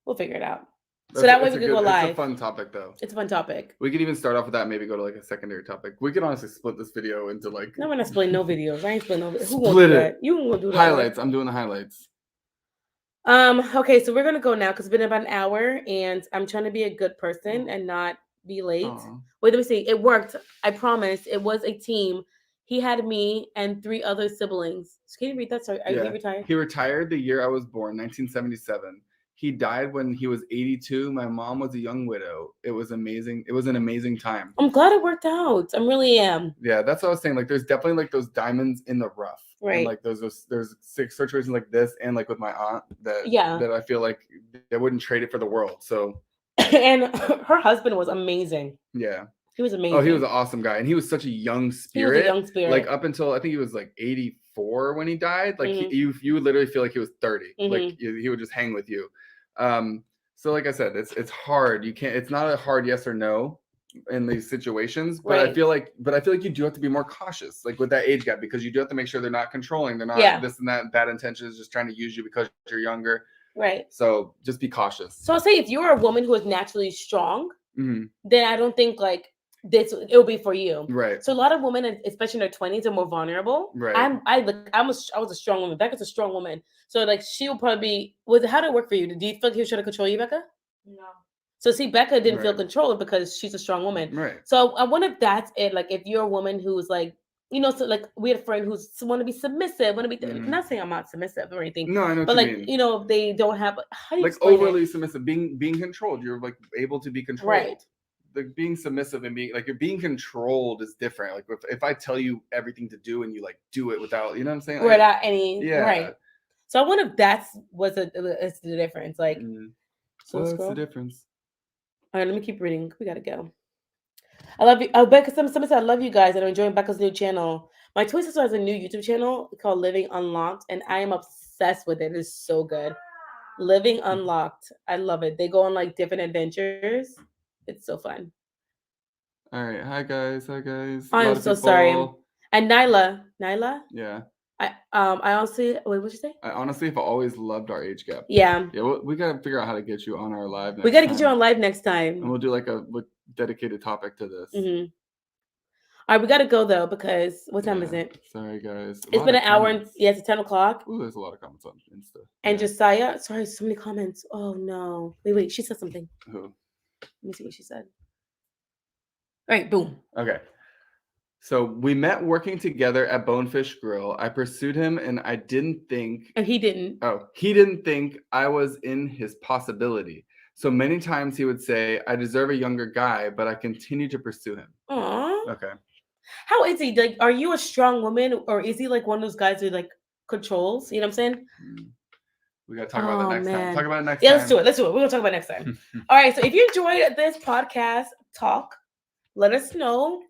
We'll figure it out. So that way we can go live. It's a fun topic though. It's a fun topic. We could even start off with that. Maybe go to like a secondary topic. We could honestly split this video into like. No, we're not splitting no videos. I ain't splitting no videos. Who won't Split do it. that? You won't do that. Highlights. I'm doing the highlights. Okay, so we're gonna go now because it's been about an hour, and I'm trying to be a good person and not be late. Aw. Wait, let me see. It worked. I promise. It was a team. He had me and 3 other siblings. Can you read that? Sorry, are you retired? He retired the year I was born, 1977. He died when he was 82. My mom was a young widow. It was amazing. It was an amazing time. I'm glad it worked out. I really am. Yeah, that's what I was saying. Like, there's definitely like those diamonds in the rough. Right. And like there's 6 situations like this, and like with my aunt that Yeah. that I feel like they wouldn't trade it for the world. So. And her husband was amazing. Yeah. He was amazing. Oh, he was an awesome guy, and he was such a young spirit. He was a young spirit. Like up until I think he was like 84 when he died. Like Mhm. you would literally feel like he was 30. Mhm. Like he would just hang with you. So like I said, it's hard. You can't. It's not a hard yes or no in these situations. But Right. I feel like you do have to be more cautious, like with that age gap, because you do have to make sure they're not controlling. They're not this and that bad intentions, just trying to use you because you're younger. Right. So just be cautious. So I'll say if you're a woman who is naturally strong, Mhm. then I don't think like it'll be for you. Right. So a lot of women, especially in their 20s, are more vulnerable. Right. I was a strong woman. Becca's a strong woman. So like she will probably be. How did it work for you? Did you feel like he was trying to control you, Becca? No. So see, Becca didn't feel Right. controlled because she's a strong woman. Right. So I wonder if that's it. Like if you're a woman who's like, so like we had a friend who's want to be submissive, want to be. Mhm. Not saying I'm not submissive or anything, No, I know what but you like mean. they don't have. How do you Like explain overly it? submissive, being controlled. You're like able to be controlled. Right. Like being submissive and you're being controlled is different. Like if I tell you everything to do and you like do it without, you know what I'm saying? Like, Without any. yeah. Right. So I wonder if that's it's the difference. Like, So that's scroll. the difference. All right, let me keep reading. We gotta go. I love you. Oh, Becca, someone said I love you guys and I'm enjoying Becca's new channel. My twin sister has a new YouTube channel called Living Unlocked, and I am obsessed with it. It is so good. Living Unlocked. I love it. They go on like different adventures. It's so fun. All right. Hi guys. I am so sorry. And Nyla. Yeah. I honestly wait, what'd you say? I honestly have always loved our age gap. Yeah. Yeah. We gotta figure out how to get you on our live. We gotta get you on live next time. And we'll do like a dedicated topic to this. Mm-hmm. All right, we gotta go though because what time is it? Sorry guys. It's been an hour and it's 10 o'clock. Ooh, there's a lot of comments on Insta. And Josiah, sorry, so many comments. Oh no. Wait, she said something. Who? Let me see what she said. All right, boom. Okay. So we met working together at Bonefish Grill. I pursued him and I didn't think. And he didn't. Oh, he didn't think I was in his possibility. So many times he would say, I deserve a younger guy, but I continue to pursue him. Aww. Okay. How is he? Like, are you a strong woman or is he like one of those guys who like controls? You know what I'm saying? We gotta talk about that next time. Talk about it next time. Yeah, let's do it. We're gonna talk about it next time. All right. So if you enjoyed this podcast talk, let us know.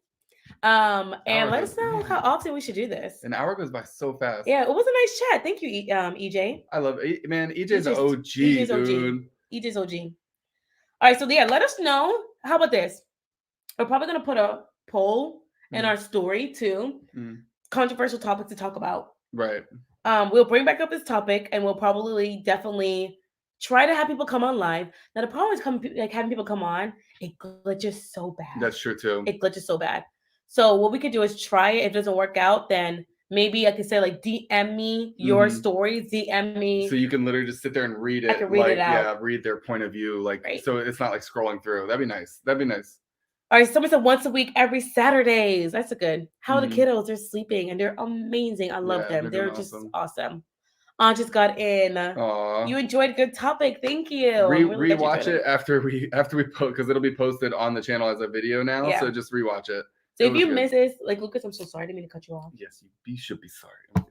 And let us know how often we should do this. An hour goes by so fast. Yeah, it was a nice chat. Thank you, EJ. I love it. Man, EJ's an OG, dude. EJ's OG. All right, so yeah, let us know. How about this? We're probably gonna put a poll in our story too. Controversial topic to talk about. Right. We'll bring back up this topic and we'll probably definitely try to have people come on live. Now the problem is having people come on, it glitches so bad. That's true too. It glitches so bad. So what we could do is try it. If it doesn't work out, then maybe I could say like DM me your stories, DM me. So you can literally just sit there and read it. I can read it out. Yeah, read their point of view. Like so it's not like scrolling through. That'd be nice. All right, someone said once a week, every Saturdays. That's a good. How are the Mhm. kiddos? They're sleeping and they're amazing. I love Yeah, them. they're They're doing just awesome. awesome. Just got in. Aw. You enjoyed good topic. Thank you. I'm really glad you Rewatch enjoyed it after we post because it'll be posted on the channel as a video now. Yeah. So just rewatch it. So It if was you good. miss this, like Lucas, I'm so sorry. I didn't mean to cut you off. Yes, you should be sorry.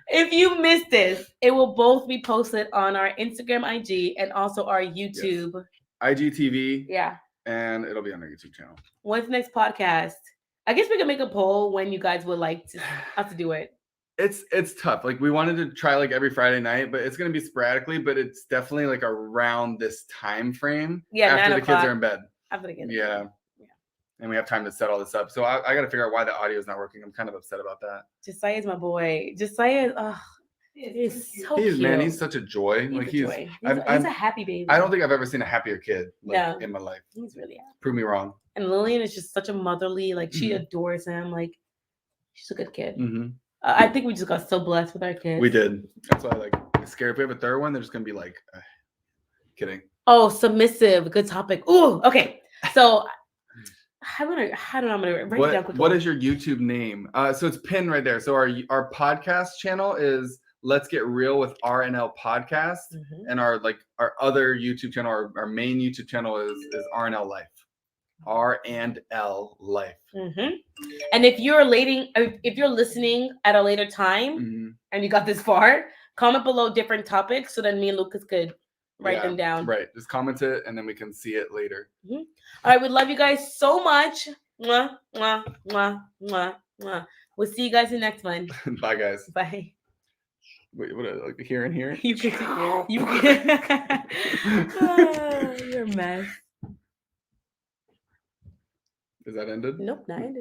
If you missed this, it will both be posted on our Instagram, IG, and also our YouTube. IGTV. Yeah. And it'll be on our YouTube channel. When's the next podcast? I guess we can make a poll when you guys would like to have to do it. It's tough. Like we wanted to try like every Friday night, but it's gonna be sporadically. But it's definitely like around this time frame. Yeah, after 9 the kids o'clock. are in bed. After the kids. Yeah. And we have time to set all this up. So I got to figure out why the audio is not working. I'm kind of upset about that. Josiah is my boy. Josiah, he's so He's cute. man, he's such a joy. He's like a he's, joy. I'm- He's a happy baby. I don't think I've ever seen a happier kid like, No. in my life. He's really happy. Prove me wrong. And Lillian is just such a motherly, like she Mhm. adores him. Like she's a good kid. Hmm. I think we just got so blessed with our kids. We did. That's why like it's scary. If we have a third one, they're just gonna be like, kidding. Oh, submissive. Good topic. Ooh, okay. So I'm gonna write it down quickly. What is your YouTube name? So it's pinned right there. So our podcast channel is Let's Get Real with RNL Podcast, Mhm. and our other YouTube channel, our main YouTube channel is RNL Life. R&L Life. Mhm. And if you're listening at a later time Mhm. and you got this far, comment below different topics so then me and Lucas could write Yeah, them down. Right. Just comment it and then we can see it later. All right, we love you guys so much. Mwah, mwah, mwah, mwah, mwah. We'll see you guys in the next one. Bye, guys. Bye. Wait, what? Like here and here? You can. You're a mess. Is that ended? Nope, not ended.